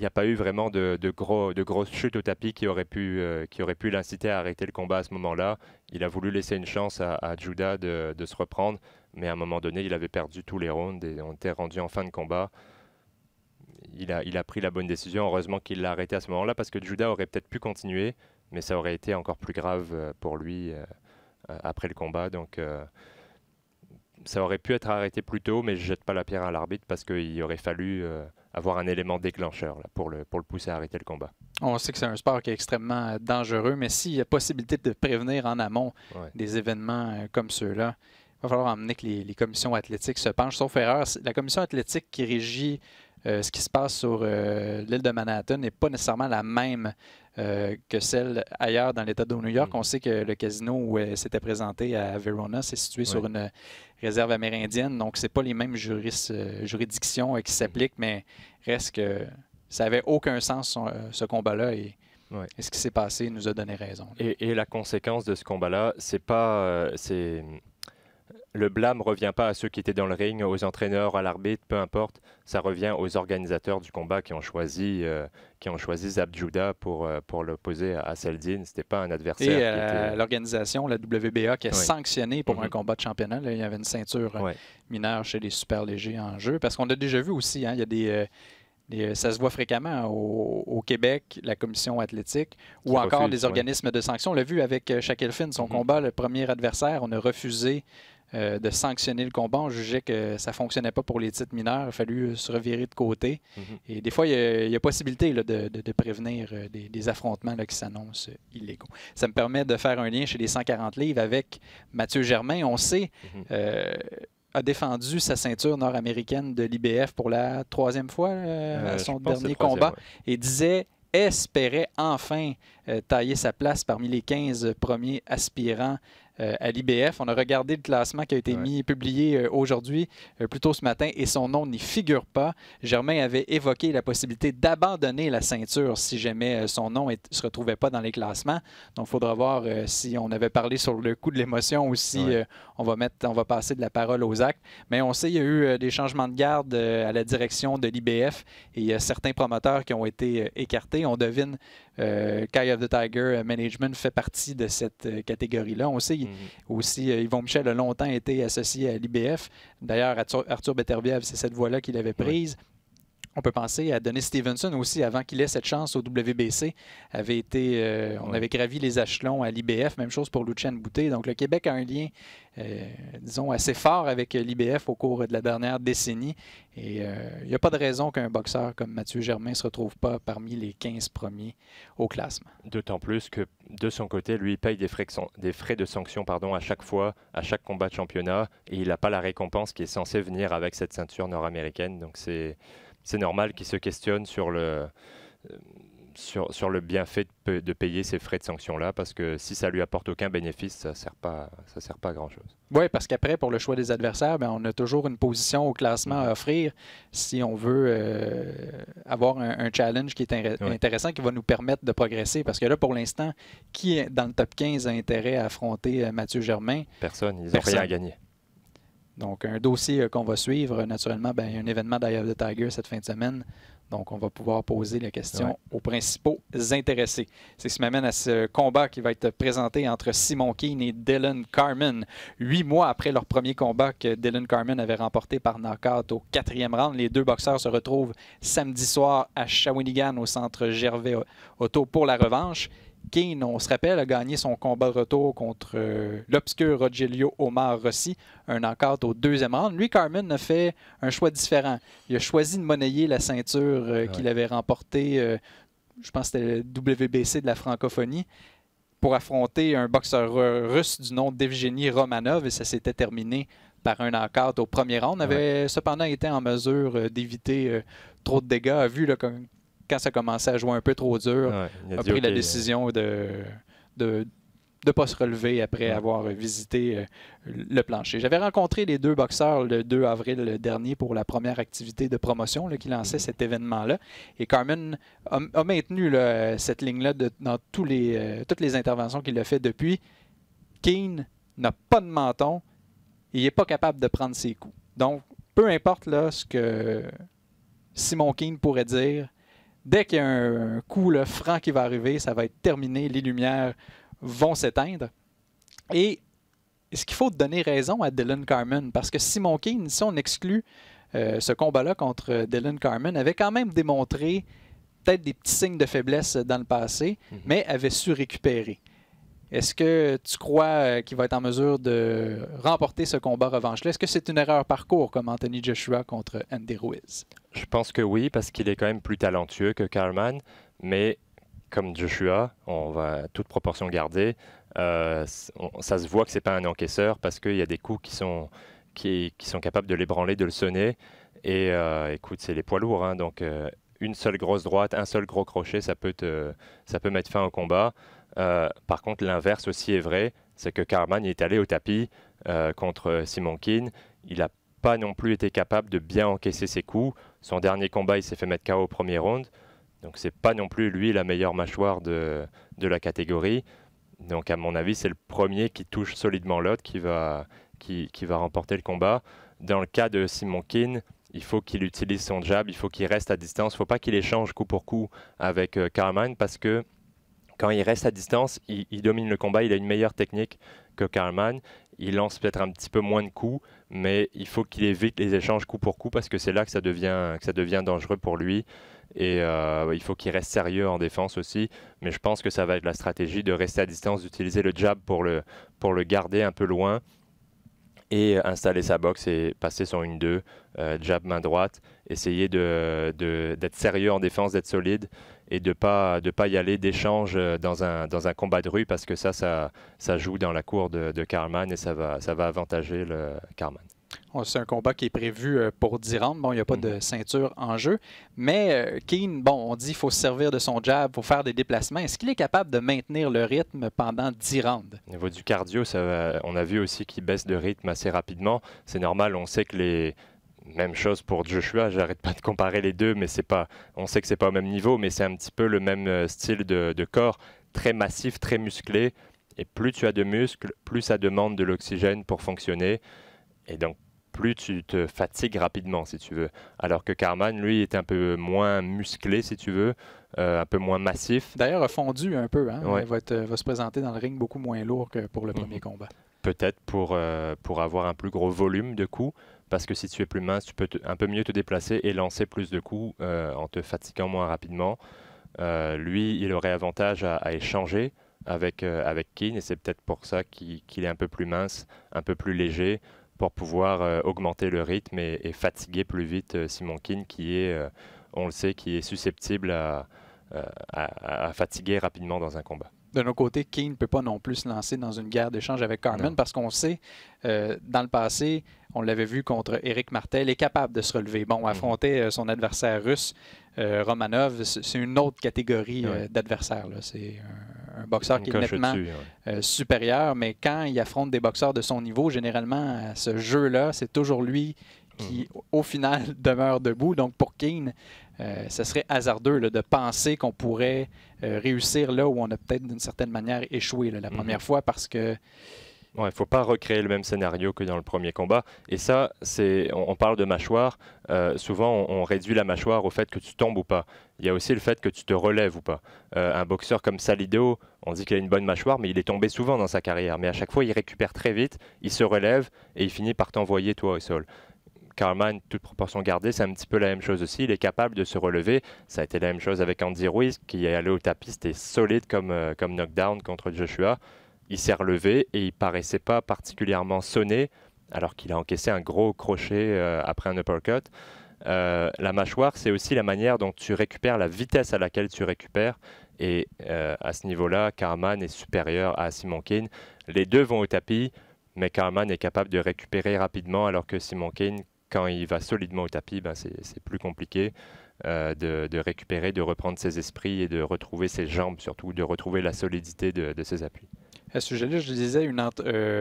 a pas eu vraiment de grosses chutes au tapis qui auraient pu l'inciter à arrêter le combat à ce moment-là. Il a voulu laisser une chance à Judah de se reprendre, mais à un moment donné, il avait perdu tous les rounds et on était rendu en fin de combat. Il a pris la bonne décision. Heureusement qu'il l'a arrêté à ce moment-là, parce que Judah aurait peut-être pu continuer, mais ça aurait été encore plus grave pour lui après le combat. Donc ça aurait pu être arrêté plus tôt, mais je ne jette pas la pierre à l'arbitre, parce qu'il aurait fallu avoir un élément déclencheur là, pour le pousser à arrêter le combat. On sait que c'est un sport qui est extrêmement dangereux, mais s'il y a possibilité de prévenir en amont des événements comme ceux-là, il va falloir emmener que les commissions athlétiques se penchent. Sauf erreur, la commission athlétique qui régit ce qui se passe sur l'île de Manhattan n'est pas nécessairement la même que celle ailleurs dans l'État de New York. On sait que le casino où elle s'était présentée à Verona, c'est situé sur une réserve amérindienne, donc c'est pas les mêmes juridictions qui s'appliquent, mais reste que ça n'avait aucun sens ce combat-là, et ce qui s'est passé nous a donné raison. Et la conséquence de ce combat-là, le blâme ne revient pas à ceux qui étaient dans le ring, aux entraîneurs, à l'arbitre, peu importe. Ça revient aux organisateurs du combat qui ont choisi Zab Judah pour l'opposer à Seldin. Ce n'était pas un adversaire. Et l'organisation, la WBA, qui a sanctionné pour un combat de championnat. Là, il y avait une ceinture mineure chez les super légers en jeu. Parce qu'on a déjà vu aussi, il y a ça se voit fréquemment au Québec, la commission athlétique, ou encore des organismes de sanction. On l'a vu avec Shaquille Finn, son combat, le premier adversaire. On a refusé de sanctionner le combat. On jugeait que ça ne fonctionnait pas pour les titres mineurs. Il a fallu se revirer de côté. Et des fois, il y a possibilité là, de prévenir des affrontements là, qui s'annoncent illégaux. Ça me permet de faire un lien chez les 140 livres avec Mathieu Germain. On sait... a défendu sa ceinture nord-américaine de l'IBF pour la 3e fois à son dernier combat, et espérait enfin tailler sa place parmi les 15 premiers aspirants à l'IBF. On a regardé le classement qui a été publié aujourd'hui, plus tôt ce matin, et son nom n'y figure pas. Germain avait évoqué la possibilité d'abandonner la ceinture si jamais son nom ne se retrouvait pas dans les classements. Donc, il faudra voir si on avait parlé sur le coup de l'émotion ou si on va passer de la parole aux actes. Mais on sait qu'il y a eu des changements de garde à la direction de l'IBF, et il y a certains promoteurs qui ont été écartés. On devine Eye of the Tiger Management fait partie de cette catégorie-là. On sait aussi, Yvon Michel a longtemps été associé à l'IBF. D'ailleurs, Arthur Beterbiev, c'est cette voie-là qu'il avait prise. On peut penser à Denis Stevenson aussi, avant qu'il ait cette chance au WBC, on avait gravi les échelons à l'IBF, même chose pour Lucien Boutet. Donc le Québec a un lien, disons, assez fort avec l'IBF au cours de la dernière décennie. Et il n'y a pas de raison qu'un boxeur comme Mathieu Germain ne se retrouve pas parmi les 15 premiers au classement. D'autant plus que de son côté, lui, il paye des frais de sanction à chaque fois, à chaque combat de championnat, et il n'a pas la récompense qui est censée venir avec cette ceinture nord-américaine. Donc c'est normal qu'il se questionne sur le bienfait de payer ces frais de sanction-là, parce que si ça lui apporte aucun bénéfice, ça sert pas à grand-chose. Oui, parce qu'après, pour le choix des adversaires, bien, on a toujours une position au classement à offrir si on veut avoir un challenge qui est intéressant, qui va nous permettre de progresser. Parce que là, pour l'instant, qui dans le top 15 a intérêt à affronter Mathieu Germain? Personne, ils n'ont rien à gagner. Donc, un dossier qu'on va suivre, naturellement, bien, il y a un événement d'Eye of the Tiger cette fin de semaine. Donc, on va pouvoir poser la question aux principaux intéressés. C'est ce qui m'amène à ce combat qui va être présenté entre Simon Keane et Dylan Carmen. 8 mois après leur premier combat que Dylan Carmen avait remporté par knockout au 4e round, les deux boxeurs se retrouvent samedi soir à Shawinigan au centre Gervais Auto pour la revanche. Keane, on se rappelle, a gagné son combat de retour contre l'obscur Rogelio Omar Rossi, un knockout au 2e round. Lui, Carmen a fait un choix différent. Il a choisi de monnayer la ceinture qu'il avait remportée, je pense que c'était le WBC de la francophonie, pour affronter un boxeur russe du nom d'Evgeny Romanov, et ça s'était terminé par un knockout au premier round. On avait cependant été en mesure d'éviter trop de dégâts, a vu là, quand ça commençait à jouer un peu trop dur, a pris la décision de ne pas se relever après avoir visité le plancher. J'avais rencontré les deux boxeurs le 2 avril dernier pour la première activité de promotion là, qui lançait cet événement-là. Et Carmen a maintenu cette ligne-là dans toutes les interventions qu'il a fait depuis. Keane n'a pas de menton et il n'est pas capable de prendre ses coups. Donc, peu importe là, ce que Simon Keane pourrait dire, dès qu'il y a un coup franc qui va arriver, ça va être terminé, les lumières vont s'éteindre. Et est-ce qu'il faut donner raison à Dylan Carmen? Parce que Simon Keane, si on exclut ce combat-là contre Dylan Carmen, avait quand même démontré peut-être des petits signes de faiblesse dans le passé, mais avait su récupérer. Est-ce que tu crois qu'il va être en mesure de remporter ce combat revanche-là? Est-ce que c'est une erreur parcours comme Anthony Joshua contre Andy Ruiz? Je pense que oui, parce qu'il est quand même plus talentueux que Carman, mais comme Joshua, on va toute proportion garder, ça se voit que c'est pas un encaisseur parce qu'il y a des coups qui sont capables de l'ébranler, de le sonner. Et écoute, c'est les poids lourds, hein, donc une seule grosse droite, un seul gros crochet, ça peut mettre fin au combat. Par contre, l'inverse aussi est vrai, c'est que Carman est allé au tapis contre Simon Keane. Il n'a pas non plus été capable de bien encaisser ses coups. Son dernier combat, il s'est fait mettre KO au premier round. Donc, c'est pas non plus, lui, la meilleure mâchoire de la catégorie. Donc, à mon avis, c'est le premier qui touche solidement l'autre qui va remporter le combat. Dans le cas de Simon Keane, il faut qu'il utilise son jab, il faut qu'il reste à distance. Il ne faut pas qu'il échange coup pour coup avec Carman parce que quand il reste à distance, il domine le combat, il a une meilleure technique que Carman. Il lance peut-être un petit peu moins de coups, mais il faut qu'il évite les échanges coup pour coup parce que c'est là que ça devient dangereux pour lui. Et il faut qu'il reste sérieux en défense aussi. Mais je pense que ça va être la stratégie de rester à distance, d'utiliser le jab pour le garder un peu loin et installer sa boxe et passer son 1-2, jab main droite, essayer d'être sérieux en défense, d'être solide et de pas y aller d'échange dans un combat de rue parce que ça joue dans la cour de Carman et ça va avantager le Carman. C'est un combat qui est prévu pour 10 rounds. Bon, il n'y a pas de ceinture en jeu. Mais Keane, bon, on dit qu'il faut se servir de son jab, il faut faire des déplacements. Est-ce qu'il est capable de maintenir le rythme pendant 10 rounds? Au niveau du cardio, on a vu aussi qu'il baisse de rythme assez rapidement. C'est normal, on sait que même chose pour Joshua, j'arrête pas de comparer les deux, mais on sait que c'est pas au même niveau, mais c'est un petit peu le même style de corps, très massif, très musclé. Et plus tu as de muscles, plus ça demande de l'oxygène pour fonctionner. Et donc, plus tu te fatigues rapidement, si tu veux. Alors que Carman, lui, est un peu moins musclé, si tu veux, un peu moins massif. D'ailleurs, a fondu un peu. Hein? Ouais. Il va se présenter dans le ring beaucoup moins lourd que pour le premier combat. Peut-être pour avoir un plus gros volume de coups, parce que si tu es plus mince, tu peux un peu mieux te déplacer et lancer plus de coups en te fatiguant moins rapidement. Lui, il aurait avantage à échanger avec Keane, et c'est peut-être pour ça qu'il est un peu plus mince, un peu plus léger, pour pouvoir augmenter le rythme et fatiguer plus vite Simon Keane, qui est, on le sait, qui est susceptible à fatiguer rapidement dans un combat. De notre côté, Keane ne peut pas non plus se lancer dans une guerre d'échange avec Carman parce qu'on sait, dans le passé, on l'avait vu contre Éric Martel, est capable de se relever. Bon, affronter son adversaire russe, Romanov, c'est une autre catégorie d'adversaire. C'est un boxeur qui est nettement supérieur, mais quand il affronte des boxeurs de son niveau, généralement, à ce jeu-là, c'est toujours lui qui, au final, demeure debout. Donc, pour Keane, ce serait hasardeux là, de penser qu'on pourrait réussir là où on a peut-être d'une certaine manière échoué la première fois parce que... Il ne faut pas recréer le même scénario que dans le premier combat. Et ça, on parle de mâchoire. Souvent, on réduit la mâchoire au fait que tu tombes ou pas. Il y a aussi le fait que tu te relèves ou pas. Un boxeur comme Salido, on dit qu'il a une bonne mâchoire, mais il est tombé souvent dans sa carrière. Mais à chaque fois, il récupère très vite, il se relève et il finit par t'envoyer toi au sol. Carman, toute proportion gardée, c'est un petit peu la même chose aussi. Il est capable de se relever. Ça a été la même chose avec Andy Ruiz, qui est allé au tapis, c'était solide comme knockdown contre Joshua. Il s'est relevé et il paraissait pas particulièrement sonné, alors qu'il a encaissé un gros crochet après un uppercut. La mâchoire, c'est aussi la manière dont tu récupères, la vitesse à laquelle tu récupères. Et à ce niveau-là, Carman est supérieur à Simon Keane. Les deux vont au tapis, mais Carman est capable de récupérer rapidement, alors que Simon Keane, quand il va solidement au tapis, c'est plus compliqué de récupérer, de reprendre ses esprits et de retrouver ses jambes, surtout de retrouver la solidité de ses appuis. À ce sujet-là, je disais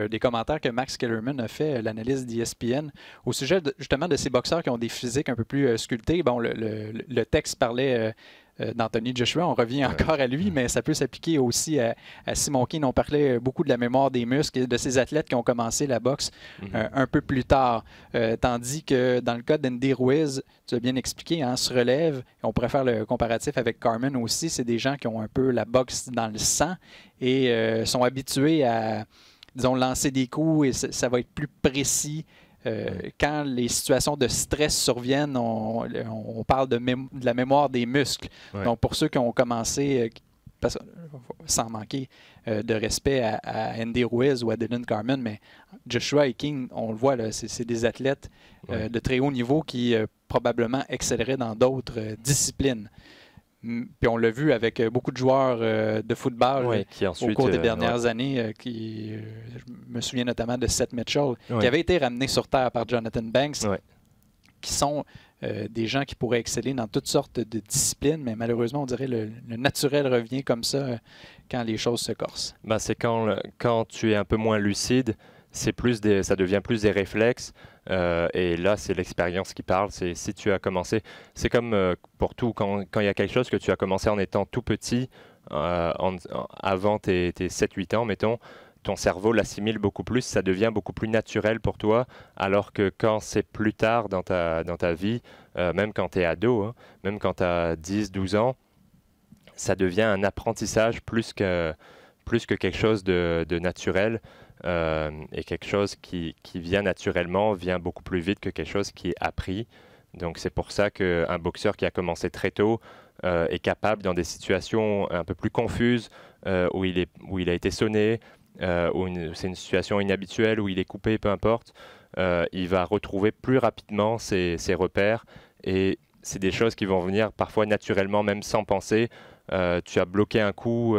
des commentaires que Max Kellerman a fait, l'analyste d'ESPN, au sujet justement de ces boxeurs qui ont des physiques un peu plus sculptés. Bon, le texte parlait d'Anthony Joshua, on revient encore à lui, mais ça peut s'appliquer aussi à Simon Keane. On parlait beaucoup de la mémoire des muscles et de ces athlètes qui ont commencé la boxe un peu plus tard. Tandis que dans le cas d'Andy Ruiz, tu as bien expliqué, se relève. On pourrait faire le comparatif avec Carman aussi. C'est des gens qui ont un peu la boxe dans le sang et sont habitués à, disons, lancer des coups et ça va être plus précis. Quand les situations de stress surviennent, on parle de la mémoire des muscles. Donc, pour ceux qui ont commencé, sans manquer de respect à Andy Ruiz ou à Dylan Carman, mais Joshua et King, on le voit, c'est des athlètes de très haut niveau qui probablement excelleraient dans d'autres disciplines. Puis on l'a vu avec beaucoup de joueurs de football qui ensuite, au cours des dernières années. Je me souviens notamment de Seth Mitchell, qui avait été ramené sur terre par Jonathan Banks, qui sont des gens qui pourraient exceller dans toutes sortes de disciplines, mais malheureusement, on dirait le naturel revient comme ça quand les choses se corsent. C'est quand tu es un peu moins lucide, ça devient plus des réflexes. Et là, c'est l'expérience qui parle. C'est si tu as commencé, c'est comme pour tout, quand il y a quelque chose que tu as commencé en étant tout petit, avant tes 7-8 ans, mettons, ton cerveau l'assimile beaucoup plus, ça devient beaucoup plus naturel pour toi, alors que quand c'est plus tard dans ta vie, même quand tu es ado, même quand tu as 10-12 ans, ça devient un apprentissage plus que quelque chose de naturel. Et quelque chose qui vient naturellement, vient beaucoup plus vite que quelque chose qui est appris. Donc c'est pour ça qu'un boxeur qui a commencé très tôt est capable, dans des situations un peu plus confuses, où il a été sonné, où c'est une situation inhabituelle, où il est coupé, peu importe, il va retrouver plus rapidement ses repères. Et c'est des choses qui vont venir parfois naturellement, même sans penser. Tu as bloqué un coup...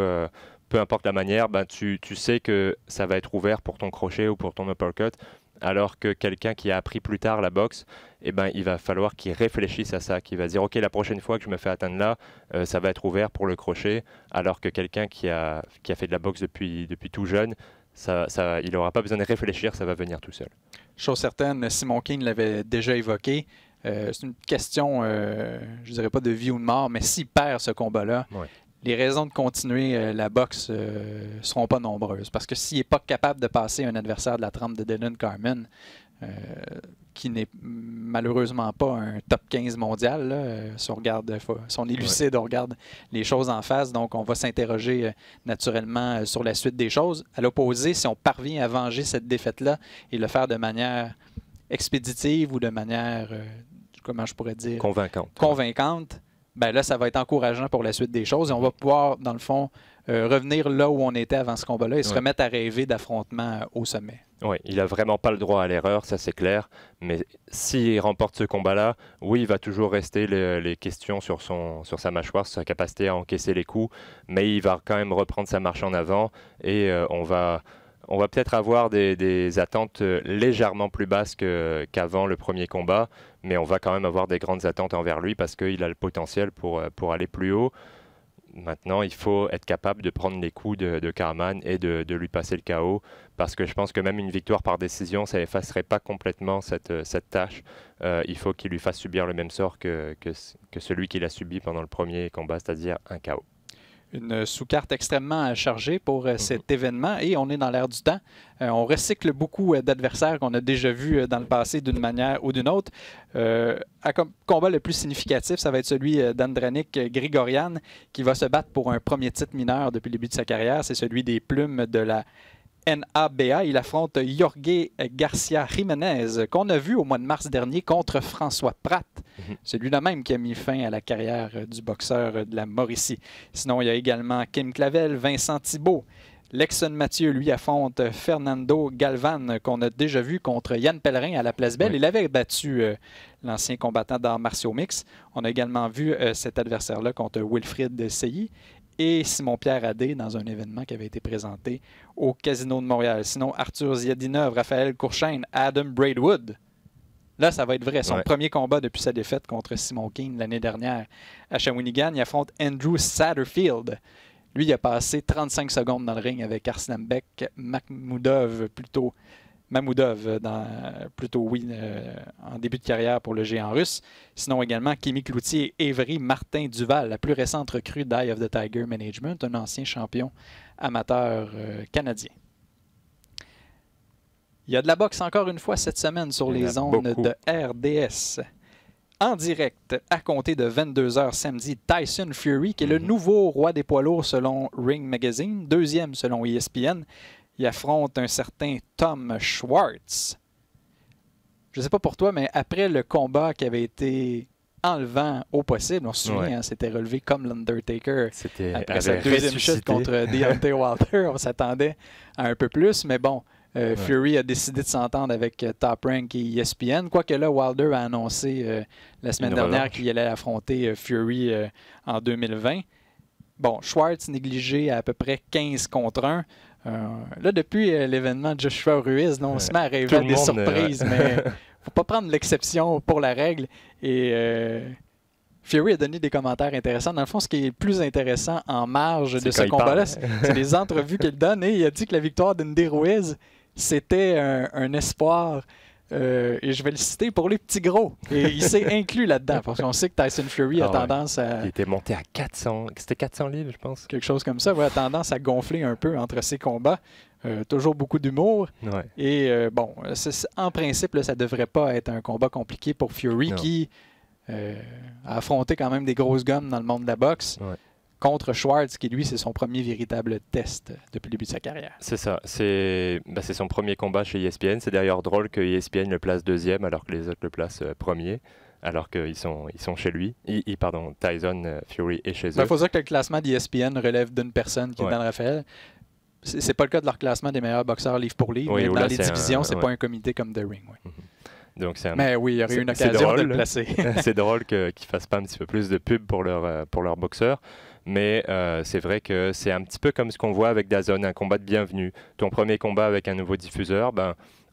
peu importe la manière, tu sais que ça va être ouvert pour ton crochet ou pour ton uppercut, alors que quelqu'un qui a appris plus tard la boxe, il va falloir qu'il réfléchisse à ça, qu'il va dire « Ok, la prochaine fois que je me fais atteindre là, ça va être ouvert pour le crochet », alors que quelqu'un qui a fait de la boxe depuis tout jeune, il n'aura pas besoin de réfléchir, ça va venir tout seul. Chose certaine, Simon King l'avait déjà évoqué, c'est une question, je ne dirais pas de vie ou de mort, mais s'il perd ce combat-là, les raisons de continuer la boxe ne seront pas nombreuses. Parce que s'il n'est pas capable de passer un adversaire de la trempe de Dylan Carman, qui n'est malheureusement pas un top 15 mondial. Là. Si on est lucide, on regarde les choses en face. Donc, on va s'interroger naturellement sur la suite des choses. À l'opposé, si on parvient à venger cette défaite-là et le faire de manière expéditive ou de manière, comment je pourrais dire, convaincante, ben là, ça va être encourageant pour la suite des choses. Et on va pouvoir, dans le fond, revenir là où on était avant ce combat-là et se remettre à rêver d'affrontements au sommet. Oui, il n'a vraiment pas le droit à l'erreur, ça c'est clair. Mais s'il remporte ce combat-là, oui, il va toujours rester les questions sur sa mâchoire, sur sa capacité à encaisser les coups. Mais il va quand même reprendre sa marche en avant et on va peut-être avoir des attentes légèrement plus basses qu'avant le premier combat. Mais on va quand même avoir des grandes attentes envers lui parce qu'il a le potentiel pour aller plus haut. Maintenant, il faut être capable de prendre les coups de Karaman et de lui passer le KO parce que je pense que même une victoire par décision, ça n'effacerait pas complètement cette tâche. Il faut qu'il lui fasse subir le même sort que celui qu'il a subi pendant le premier combat, c'est-à-dire un KO. Une sous-carte extrêmement chargée pour cet événement et on est dans l'air du temps. On recycle beaucoup d'adversaires qu'on a déjà vus dans le passé d'une manière ou d'une autre. Combat le plus significatif, ça va être celui d'Andranik Grigorian qui va se battre pour un premier titre mineur depuis le début de sa carrière. C'est celui des plumes de la NABA. Il affronte Jorge Garcia Jiménez, qu'on a vu au mois de mars dernier contre François Prat. Celui-là même qui a mis fin à la carrière du boxeur de la Mauricie. Sinon, il y a également Kim Clavel, Vincent Thibault. Lexon Mathieu, lui, affronte Fernando Galvan, qu'on a déjà vu contre Yann Pellerin à la Place Belle. Il avait battu l'ancien combattant d'arts martiaux mixtes. On a également vu cet adversaire-là contre Wilfrid Seyi et Simon-Pierre Adé dans un événement qui avait été présenté au Casino de Montréal. Sinon, Arthur Ziadinov, Raphaël Courchaine, Adam Braidwood. Là, ça va être vrai. Son premier combat depuis sa défaite contre Simon Keane l'année dernière à Shawinigan. Il affronte Andrew Satterfield. Lui, il a passé 35 secondes dans le ring avec Arslanbek Makhmoudov, en début de carrière pour le géant russe. Sinon également Kimi Cloutier et Évry Martin Duval, la plus récente recrue d'Eye of the Tiger Management, un ancien champion amateur canadien. Il y a de la boxe encore une fois cette semaine sur les ondes de RDS. En direct, à compter de 22h samedi, Tyson Fury, qui est le nouveau roi des poids lourds selon Ring Magazine, deuxième selon ESPN. Il affronte un certain Tom Schwartz. Je ne sais pas pour toi, mais après le combat qui avait été enlevant au possible, on se souvient, c'était relevé comme l'Undertaker après sa deuxième chute contre Deontay Wilder. On s'attendait à un peu plus, mais bon, Fury a décidé de s'entendre avec Top Rank et ESPN. Quoique là, Wilder a annoncé la semaine dernière qu'il allait affronter Fury en 2020. Bon, Schwartz négligé à peu près 15 contre 1. Là, depuis l'événement de Joshua Ruiz, on se met à rêver à des surprises, mais il ne faut pas prendre l'exception pour la règle. Et Fury a donné des commentaires intéressants. Dans le fond, ce qui est le plus intéressant en marge de ce combat-là, c'est les entrevues qu'il donne. Et il a dit que la victoire d'Andy Ruiz, c'était un espoir. Et je vais le citer pour les petits gros. Et il s'est inclus là-dedans, parce qu'on sait que Tyson Fury a tendance à... Il était monté à 400, c'était 400 livres, je pense. Quelque chose comme ça, a tendance à gonfler un peu entre ses combats. Toujours beaucoup d'humour. Et bon, en principe, là, ça ne devrait pas être un combat compliqué pour Fury, qui a affronté quand même des grosses gommes dans le monde de la boxe. Contre Schwartz, qui lui, c'est son premier véritable test depuis le début de sa carrière. C'est ça. C'est son premier combat chez ESPN. C'est d'ailleurs drôle que ESPN le place deuxième alors que les autres le placent premier, alors qu'ils sont chez lui. Tyson Fury est chez eux. Il faut dire que le classement d'ESPN relève d'une personne qui est Dan Raphaël. C'est pas le cas de leur classement des meilleurs boxeurs livre pour livre, mais dans les divisions, c'est pas un comité comme The Ring. Donc mais oui, il y aurait eu une occasion de le placer. C'est drôle qu'ils ne fassent pas un petit peu plus de pub pour leur boxeur. Mais c'est vrai que c'est un petit peu comme ce qu'on voit avec DAZN, un combat de bienvenue. Ton premier combat avec un nouveau diffuseur,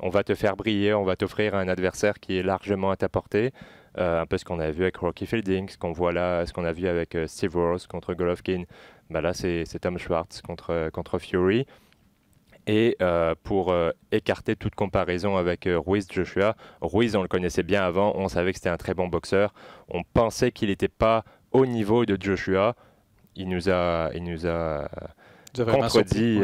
on va te faire briller, on va t'offrir un adversaire qui est largement à ta portée. Un peu ce qu'on a vu avec Rocky Fielding, ce qu'on a vu avec Steve Rose contre Golovkin. Là, c'est Tom Schwartz contre Fury. Et pour écarter toute comparaison avec Ruiz Joshua, Ruiz, on le connaissait bien avant, on savait que c'était un très bon boxeur. On pensait qu'il n'était pas au niveau de Joshua. Il nous a contredit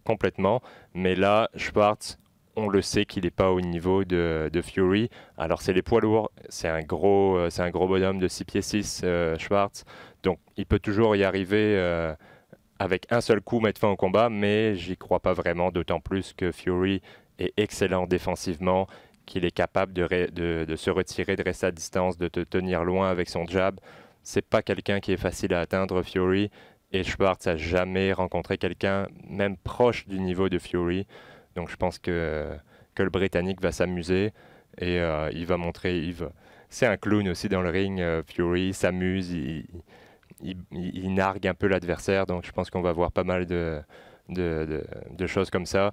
complètement. Mais là, Schwartz, on le sait qu'il n'est pas au niveau de Fury. Alors c'est les poids lourds, c'est un gros bonhomme de 6 pieds 6, Schwartz. Donc il peut toujours y arriver avec un seul coup mettre fin au combat, mais j'y crois pas vraiment, d'autant plus que Fury est excellent défensivement, qu'il est capable de se retirer, de rester à distance, de te tenir loin avec son jab. C'est pas quelqu'un qui est facile à atteindre, Fury, et Schwartz n'a jamais rencontré quelqu'un même proche du niveau de Fury. Donc je pense que le Britannique va s'amuser et il va montrer. C'est un clown aussi dans le ring, Fury, il s'amuse, il nargue un peu l'adversaire. Donc je pense qu'on va voir pas mal de choses comme ça.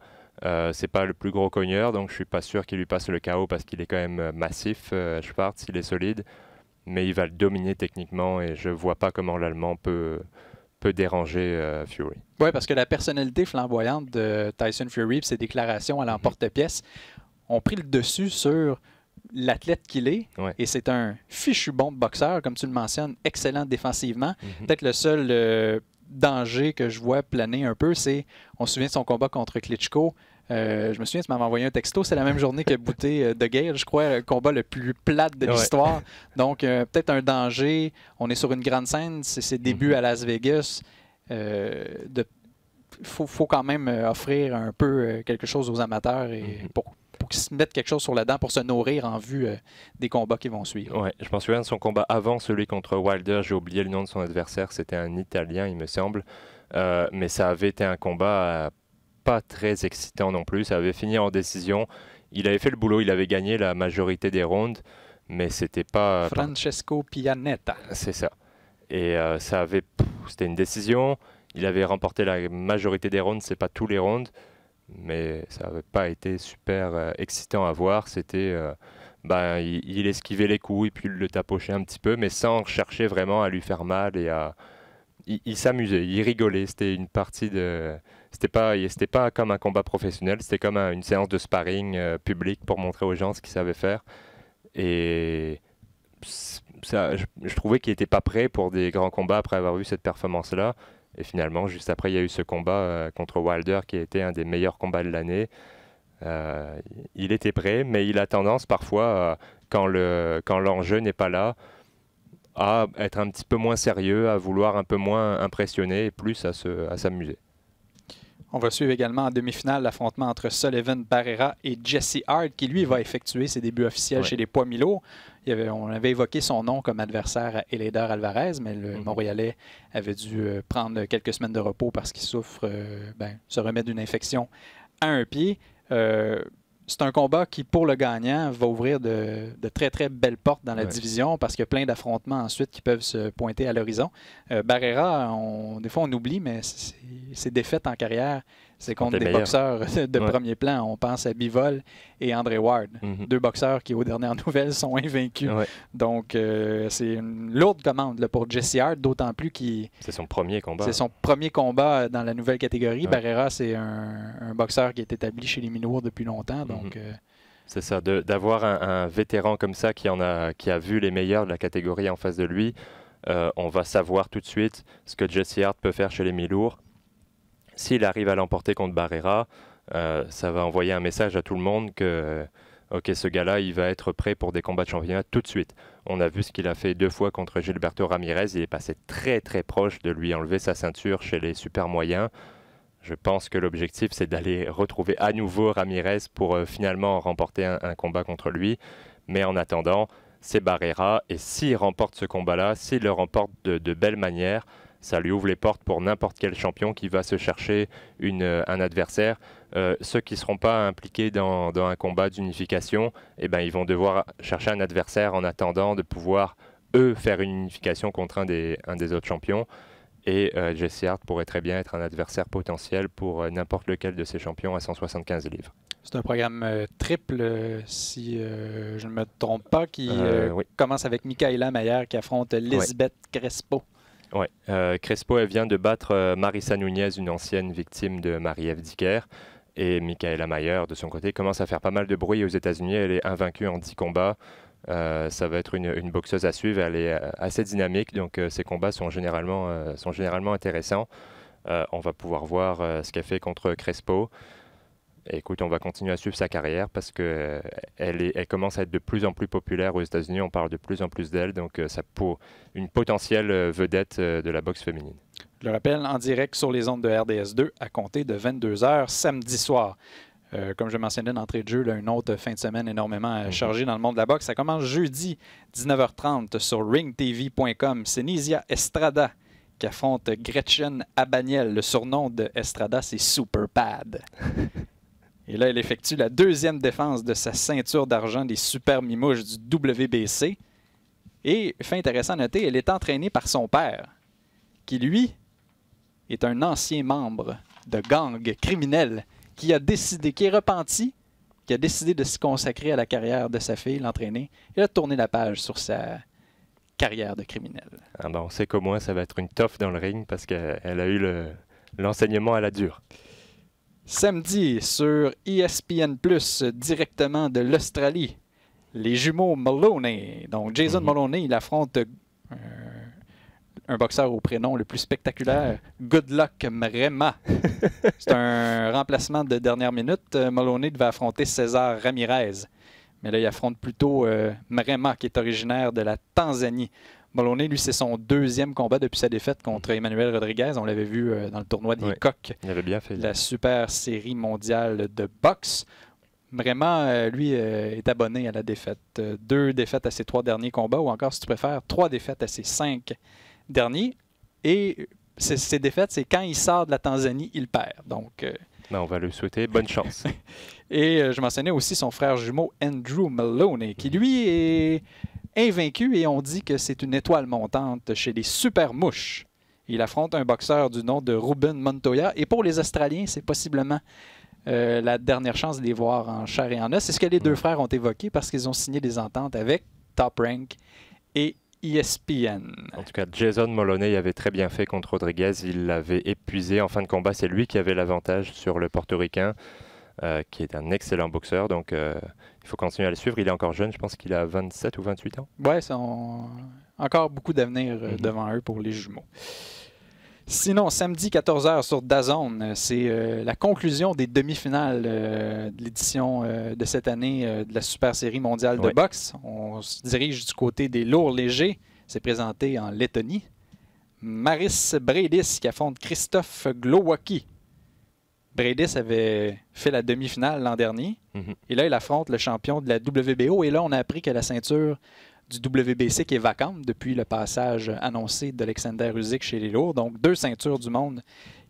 C'est pas le plus gros cogneur, donc je suis pas sûr qu'il lui passe le KO parce qu'il est quand même massif, Schwartz, il est solide. Mais il va le dominer techniquement et je vois pas comment l'Allemand peut déranger Fury. Oui, parce que la personnalité flamboyante de Tyson Fury et ses déclarations à l'emporte-pièce ont pris le dessus sur l'athlète qu'il est. Ouais. Et c'est un fichu bon boxeur, comme tu le mentionnes, excellent défensivement. Peut-être le seul danger que je vois planer un peu, c'est, on se souvient de son combat contre Klitschko. Je me souviens, tu m'avais envoyé un texto, c'est la même journée que Bouté de Guerre, je crois, le combat le plus plate de l'histoire. Donc, peut-être un danger. On est sur une grande scène, c'est ses débuts à Las Vegas. Faut quand même offrir un peu quelque chose aux amateurs et pour qu'ils se mettent quelque chose sur la dent pour se nourrir en vue des combats qui vont suivre. Ouais, je m'en souviens de son combat avant celui contre Wilder. J'ai oublié le nom de son adversaire. C'était un Italien, il me semble. Mais ça avait été un combat pas très excitant non plus. Ça avait fini en décision. Il avait fait le boulot. Il avait gagné la majorité des rounds. Mais c'était pas... Francesco Pianetta. C'est ça. Et c'était une décision. Il avait remporté la majorité des rounds. C'est pas tous les rounds. Mais ça n'avait pas été super excitant à voir. C'était, il esquivait les coups et puis il le tapochait un petit peu, mais sans chercher vraiment à lui faire mal il s'amusait, il rigolait. C'était une partie de, c'était pas comme un combat professionnel, c'était comme une séance de sparring public pour montrer aux gens ce qu'il savait faire. Et ça, je trouvais qu'il n'était pas prêt pour des grands combats après avoir vu cette performance-là. Et finalement, juste après, il y a eu ce combat contre Wilder qui a été un des meilleurs combats de l'année. Il était prêt, mais il a tendance parfois, quand l'enjeu n'est pas là, à être un petit peu moins sérieux, à vouloir un peu moins impressionner et plus à s'amuser. On va suivre également en demi-finale l'affrontement entre Sullivan Barrera et Jesse Hart, qui lui va effectuer ses débuts officiels chez les poids mi-lourds. On avait évoqué son nom comme adversaire à Eleider Alvarez, mais le Montréalais avait dû prendre quelques semaines de repos parce qu'il souffre, se remet d'une infection à un pied. C'est un combat qui, pour le gagnant, va ouvrir de très, très belles portes dans la division parce qu'il y a plein d'affrontements ensuite qui peuvent se pointer à l'horizon. Barrera, des fois, on oublie, mais ses défaites en carrière, c'est contre des boxeurs de premier plan. On pense à Bivol et Andre Ward, deux boxeurs qui, aux dernières nouvelles, sont invaincus. Donc, c'est une lourde commande là, pour Jesse Hart, d'autant plus qu'il... C'est son premier combat. C'est son premier combat dans la nouvelle catégorie. Barrera, c'est un boxeur qui est établi chez les mi-lourds depuis longtemps. Donc, c'est ça, d'avoir un vétéran comme ça qui a vu les meilleurs de la catégorie en face de lui. On va savoir tout de suite ce que Jesse Hart peut faire chez les mi-lourds. S'il arrive à l'emporter contre Barrera, ça va envoyer un message à tout le monde que ce gars-là, il va être prêt pour des combats de championnat tout de suite. On a vu ce qu'il a fait 2 fois contre Gilberto Ramirez. Il est passé très très proche de lui enlever sa ceinture chez les super moyens. Je pense que l'objectif, c'est d'aller retrouver à nouveau Ramirez pour finalement remporter un combat contre lui. Mais en attendant, c'est Barrera. Et s'il remporte ce combat-là, s'il le remporte de belle manière, ça lui ouvre les portes pour n'importe quel champion qui va se chercher un adversaire. Ceux qui ne seront pas impliqués dans un combat d'unification, ils vont devoir chercher un adversaire en attendant de pouvoir, eux, faire une unification contre un des autres champions. Et Jesse Hart pourrait très bien être un adversaire potentiel pour n'importe lequel de ces champions à 175 livres. C'est un programme triple, si je ne me trompe pas, qui commence avec Mikaela Mayer qui affronte Lisbeth Crespo. Oui, Crespo, elle vient de battre Marisa Nunez, une ancienne victime de Marie-Ève Dicker. Et Mikaela Mayer, de son côté, commence à faire pas mal de bruit aux États-Unis. Elle est invaincue en 10 combats. Ça va être une boxeuse à suivre. Elle est assez dynamique, donc ces combats sont généralement intéressants. On va pouvoir voir ce qu'elle fait contre Crespo. écoute, on va continuer à suivre sa carrière parce que elle commence à être de plus en plus populaire aux États-Unis. On parle de plus en plus d'elle, donc ça pour une potentielle vedette de la boxe féminine. Je le rappelle, en direct sur les ondes de RDS2 à compter de 22 h samedi soir. Comme je mentionnais d'entrée de jeu, là, une autre fin de semaine énormément chargée dans le monde de la boxe. Ça commence jeudi 19h30 sur ringtv.com. C'est Nisia Estrada qui affronte Gretchen Abaniel. Le surnom de Estrada, c'est Super Pad. Et là, elle effectue la deuxième défense de sa ceinture d'argent des Super Mimouches du WBC. Et, fait intéressant à noter, elle est entraînée par son père, qui, lui, est un ancien membre de gang criminel qui a décidé, qui est repenti, qui a décidé de se consacrer à la carrière de sa fille, l'entraîner, et a tourné la page sur sa carrière de criminel. Ah ben on sait qu'au moins ça va être une toffe dans le ring parce qu'elle a eu l'enseignement à la dure. Samedi, sur ESPN+, directement de l'Australie, les jumeaux Maloney. Donc Jason Maloney, il affronte un boxeur au prénom le plus spectaculaire, Good Luck Mrema. C'est un remplacement de dernière minute. Maloney devait affronter César Ramirez. Mais là, il affronte plutôt Mrema, qui est originaire de la Tanzanie. Maloney, lui, c'est son deuxième combat depuis sa défaite contre Emmanuel Rodriguez. On l'avait vu dans le tournoi des Coqs. Il avait bien fait. La super série mondiale de boxe. Mrema, lui, est abonné à la défaite. 2 défaites à ses 3 derniers combats, ou encore, si tu préfères, 3 défaites à ses 5 derniers. Et ces défaites, c'est quand il sort de la Tanzanie, il perd. Donc, on va lui souhaiter bonne chance. Et je mentionnais aussi son frère jumeau Andrew Maloney, qui lui est invaincu et on dit que c'est une étoile montante chez les Super Mouches. Il affronte un boxeur du nom de Ruben Montoya. Et pour les Australiens, c'est possiblement la dernière chance de les voir en chair et en os. C'est ce que les deux frères ont évoqué parce qu'ils ont signé des ententes avec Top Rank et ESPN. En tout cas, Jason Maloney avait très bien fait contre Rodriguez. Il l'avait épuisé en fin de combat. C'est lui qui avait l'avantage sur le portoricain, qui est un excellent boxeur. Donc, il faut continuer à le suivre. Il est encore jeune. Je pense qu'il a 27 ou 28 ans. Oui, encore beaucoup d'avenir devant eux pour les jumeaux. Sinon, samedi 14h sur DAZN, c'est la conclusion des demi-finales de l'édition de cette année de la Super Série mondiale de boxe. On se dirige du côté des lourds légers. C'est présenté en Lettonie. Maris Breidis qui affronte Christophe Glowacki. Breidis avait fait la demi-finale l'an dernier. Et là, il affronte le champion de la WBO. Et là, on a appris que la ceinture du WBC qui est vacante depuis le passage annoncé d'Alexander Usyk chez les lourds. Donc, 2 ceintures du monde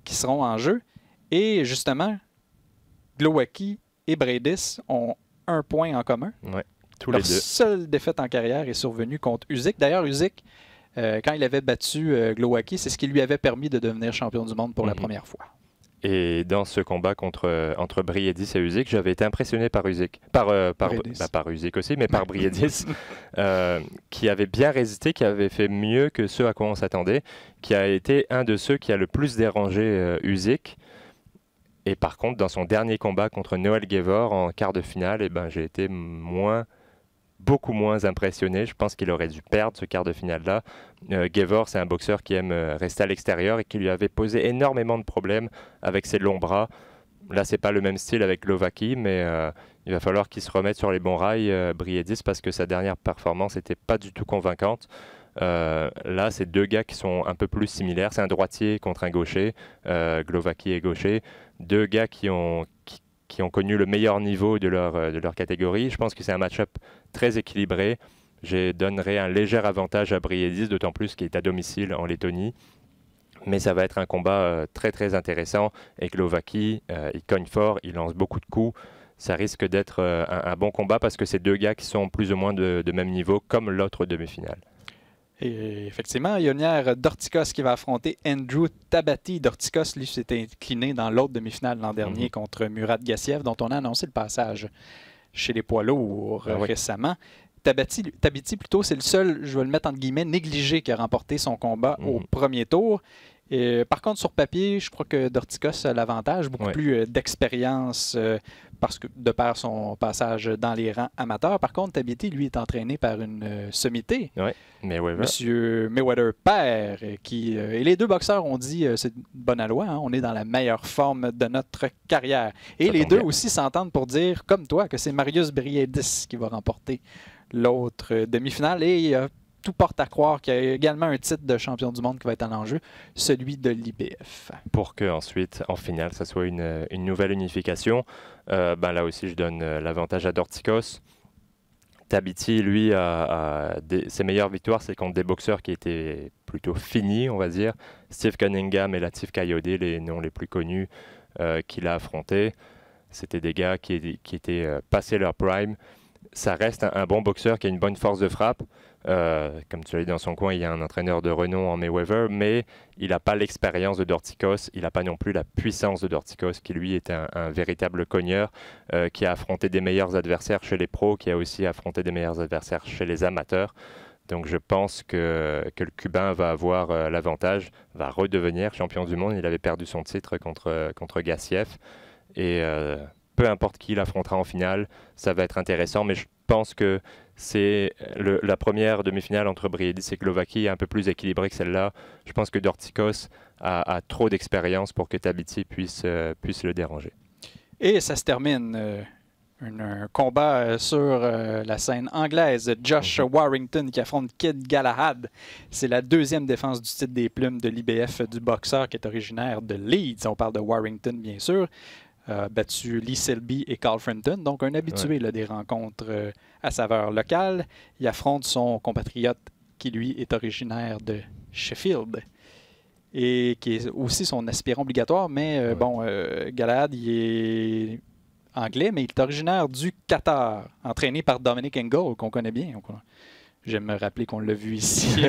qui seront en jeu. Et justement, Glowacki et Breidis ont 1 point en commun. Ouais, tous Leur les deux. seule défaite en carrière est survenue contre Usyk. D'ailleurs, Usyk, quand il avait battu Glowacki, c'est ce qui lui avait permis de devenir champion du monde pour la première fois. Et dans ce combat entre Briedis et Usyk, j'avais été impressionné par Usyk. Par Usyk aussi, mais par Briedis, qui avait bien résisté, qui avait fait mieux que ce à quoi on s'attendait, qui a été un de ceux qui a le plus dérangé Usyk. Et par contre, dans son dernier combat contre Noel Gevor en quart de finale, j'ai été beaucoup moins impressionné. Je pense qu'il aurait dû perdre ce quart de finale-là. Gevor, c'est un boxeur qui aime rester à l'extérieur et qui lui avait posé énormément de problèmes avec ses longs bras. Là, c'est pas le même style avec Glowacki, mais il va falloir qu'il se remette sur les bons rails, Briedis, parce que sa dernière performance n'était pas du tout convaincante. Là, c'est 2 gars qui sont un peu plus similaires. C'est un droitier contre un gaucher. Glowacki est gaucher. 2 gars qui ont connu le meilleur niveau de leur catégorie. Je pense que c'est un match-up très équilibré. Je donnerai un léger avantage à Briedis, d'autant plus qu'il est à domicile en Lettonie. Mais ça va être un combat très très intéressant. Et Glowacki, il cogne fort, il lance beaucoup de coups. Ça risque d'être un bon combat parce que c'est 2 gars qui sont plus ou moins de même niveau, comme l'autre demi-finale. Et effectivement, Yonière Dorticos qui va affronter Andrew Tabati. Dorticos, lui, s'est incliné dans l'autre demi-finale l'an dernier contre Murat Gassiev, dont on a annoncé le passage chez les poids lourds récemment. Tabati, plutôt, c'est le seul, je vais le mettre entre guillemets, négligé qui a remporté son combat au premier tour. Et, par contre, sur papier, je crois que Dorticos a l'avantage, beaucoup plus d'expérience, parce que de par son passage dans les rangs amateurs. Par contre, Tabiti, lui, est entraîné par une sommité. Oui, Mayweather. Monsieur Mayweather père, et les deux boxeurs ont dit, c'est bonne à loi, hein, on est dans la meilleure forme de notre carrière. Et les deux aussi s'entendent pour dire, comme toi, que c'est Marius Briedis qui va remporter l'autre demi-finale. Et tout porte à croire qu'il y a également un titre de champion du monde qui va être en enjeu, celui de l'IBF. Pour qu'ensuite, en finale, ça soit une nouvelle unification. Là aussi, je donne l'avantage à Dorticos. Tabiti, lui, ses meilleures victoires, c'est contre des boxeurs qui étaient plutôt finis, on va dire. Steve Cunningham et Latif Kayode, les noms les plus connus qu'il a affrontés. C'était des gars qui étaient passés leur prime. Ça reste un bon boxeur qui a une bonne force de frappe. Comme tu l'as dit, dans son coin, il y a un entraîneur de renom en Mayweather, mais il n'a pas l'expérience de Dorticos. Il n'a pas non plus la puissance de Dorticos, qui lui est un véritable cogneur, qui a affronté des meilleurs adversaires chez les pros, qui a aussi affronté des meilleurs adversaires chez les amateurs. Donc je pense que le Cubain va avoir l'avantage, va redevenir champion du monde. Il avait perdu son titre contre Gassiev. Et peu importe qui l'affrontera en finale, ça va être intéressant. Mais je pense que c'est la première demi-finale entre Briedis et Glowacki est un peu plus équilibrée que celle-là. Je pense que Dorticos a trop d'expérience pour que Tabiti puisse le déranger. Et ça se termine. Un combat sur la scène anglaise. Josh Warrington qui affronte Kid Galahad. C'est la deuxième défense du titre des plumes de l'IBF du boxeur qui est originaire de Leeds. On parle de Warrington, bien sûr. Battu Lee Selby et Carl Frampton, donc un habitué des rencontres à saveur locale. Il affronte son compatriote qui, lui, est originaire de Sheffield et qui est aussi son aspirant obligatoire. Mais Galahad, il est anglais, mais il est originaire du Qatar, entraîné par Dominic Ingle, qu'on connaît bien. J'aime me rappeler qu'on l'a vu ici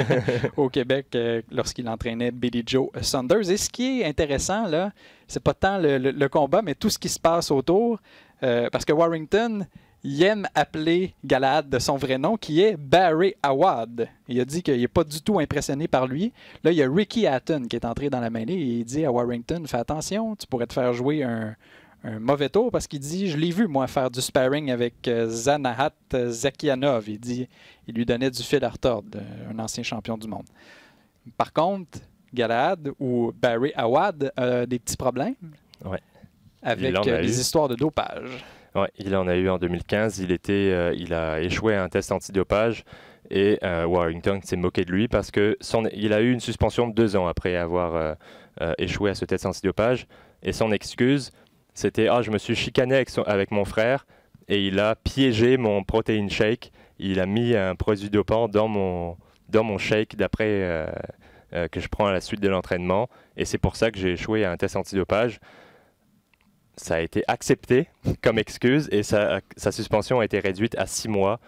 au Québec lorsqu'il entraînait Billy Joe Saunders. Et ce qui est intéressant, là, c'est pas tant le combat, mais tout ce qui se passe autour. Parce que Warrington, il aime appeler Galahad de son vrai nom, qui est Barry Awad. Il a dit qu'il n'est pas du tout impressionné par lui. Là, il y a Ricky Hatton qui est entré dans la mêlée et il dit à Warrington, fais attention, tu pourrais te faire jouer un mauvais tour parce qu'il dit, je l'ai vu moi faire du sparring avec Zanahat Zakianov. Il lui donnait du fil à retordre, un ancien champion du monde. Par contre, Galahad ou Barry Awad a des petits problèmes avec les histoires de dopage. Ouais, il en a eu en 2015. Il a échoué à un test antidopage et Warrington s'est moqué de lui parce qu'il a eu une suspension de 2 ans après avoir échoué à ce test antidopage. Et son excuse, c'était « je me suis chicané avec mon frère et il a piégé mon protein shake. Il a mis un produit dopant dans mon shake d'après que je prends à la suite de l'entraînement. Et c'est pour ça que j'ai échoué à un test antidopage. » Ça a été accepté comme excuse et sa suspension a été réduite à 6 mois.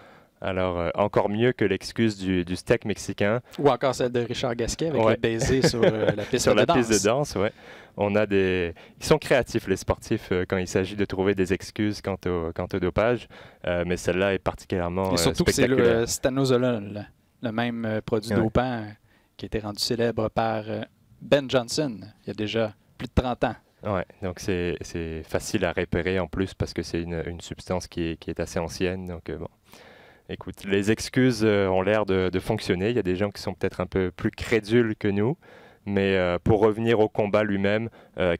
Alors, encore mieux que l'excuse du steak mexicain. Ou encore celle de Richard Gasquet avec le baiser sur la piste de danse. Piste de danse, Ils sont créatifs, les sportifs, quand il s'agit de trouver des excuses quant au dopage. Mais celle-là est particulièrement surtout spectaculaire. que c'est le stanozolol, le même produit dopant qui a été rendu célèbre par Ben Johnson il y a déjà plus de 30 ans. Ouais, donc c'est facile à repérer en plus parce que c'est une substance qui est assez ancienne. Donc écoute, les excuses ont l'air de fonctionner. Il y a des gens qui sont peut-être un peu plus crédules que nous. Mais pour revenir au combat lui-même,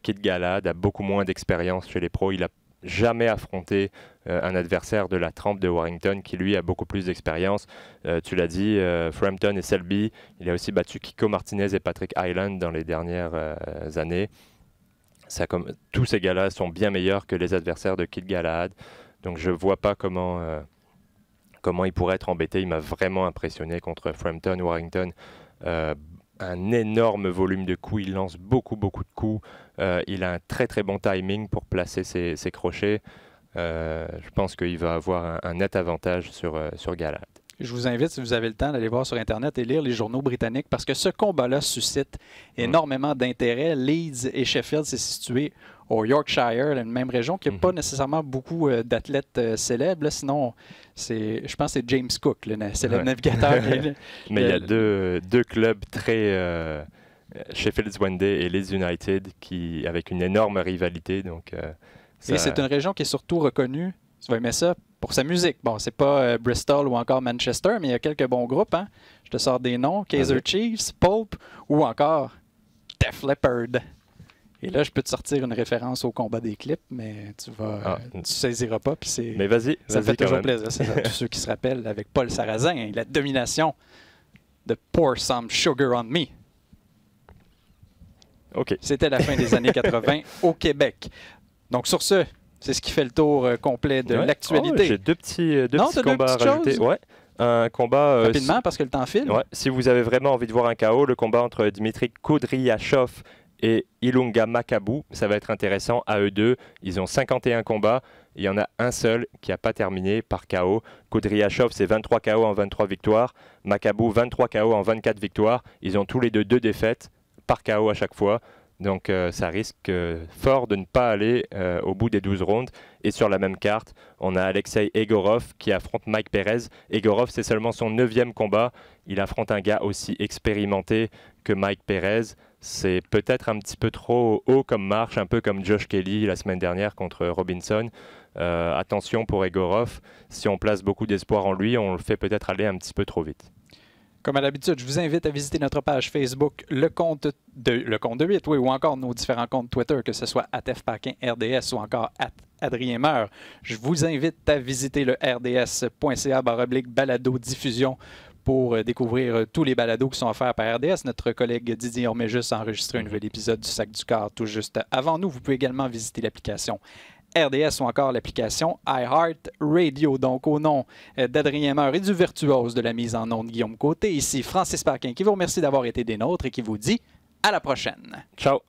Kid Galahad a beaucoup moins d'expérience chez les pros. Il n'a jamais affronté un adversaire de la trempe de Warrington qui lui a beaucoup plus d'expérience. Tu l'as dit, Frampton et Selby. Il a aussi battu Kiko Martinez et Patrick Hyland dans les dernières années. Tous ces gars-là sont bien meilleurs que les adversaires de Kid Galahad. Donc je ne vois pas comment il pourrait être embêté. Il m'a vraiment impressionné contre Frampton, Warrington. Un énorme volume de coups. Il lance beaucoup de coups. Il a un très très bon timing pour placer ses crochets. Je pense qu'il va avoir un net avantage sur Galahad. Je vous invite, si vous avez le temps, d'aller voir sur Internet et lire les journaux britanniques parce que ce combat-là suscite énormément d'intérêt. Leeds et Sheffield, c'est situé au Yorkshire, la même région, qui n'a pas nécessairement beaucoup d'athlètes célèbres. Là, sinon, je pense que c'est James Cook, le célèbre navigateur. Mais il y a deux clubs très... Sheffield Wednesday et Leeds United avec une énorme rivalité. Donc, Et c'est une région qui est surtout reconnue, tu vas aimer ça, pour sa musique. Bon, c'est pas Bristol ou encore Manchester, mais il y a quelques bons groupes. Hein? Je te sors des noms. Kaiser Chiefs, Pulp ou encore Def Leppard. Et là, je peux te sortir une référence au combat des clips, mais tu saisiras pas. Puis mais vas-y, ça fait toujours plaisir. C'est ça, tous ceux qui se rappellent avec Paul Sarrazin et la domination de Pour Some Sugar on Me. OK. C'était la fin des années 80 au Québec. Donc sur ce, c'est ce qui fait le tour complet de l'actualité. J'ai deux petits combats à rajouter. Ouais. Un combat... rapidement, parce que le temps file. Ouais. Si vous avez vraiment envie de voir un KO, le combat entre Dimitri Kudryashov et Ilunga Makabu, ça va être intéressant. À eux deux, ils ont 51 combats. Il y en a un seul qui n'a pas terminé par KO. Kudryashov, c'est 23 KO en 23 victoires. Makabu, 23 KO en 24 victoires. Ils ont tous les deux défaites par KO à chaque fois. Donc ça risque fort de ne pas aller au bout des 12 rounds. Et sur la même carte, on a Alexei Egorov qui affronte Mike Perez. Egorov, c'est seulement son 9e combat. Il affronte un gars aussi expérimenté que Mike Perez. C'est peut-être un petit peu trop haut comme marche, un peu comme Josh Kelly la semaine dernière contre Robinson. Attention pour Egorov, si on place beaucoup d'espoir en lui, on le fait peut-être aller un petit peu trop vite. Comme à l'habitude, je vous invite à visiter notre page Facebook, le compte de 8, oui, ou encore nos différents comptes Twitter, que ce soit @FPaquinRDS ou encore @AdrienMeur. Je vous invite à visiter le rds.ca/balado-diffusion pour découvrir tous les balados qui sont offerts par RDS. Notre collègue Didier Orméjus a enregistré un nouvel épisode du Sac du Car tout juste avant nous. Vous pouvez également visiter l'application RDS ou encore l'application iHeartRadio. Donc, au nom d'Adrien Meur et du virtuose de la mise en onde Guillaume Côté, ici Francis Paquin qui vous remercie d'avoir été des nôtres et qui vous dit à la prochaine. Ciao!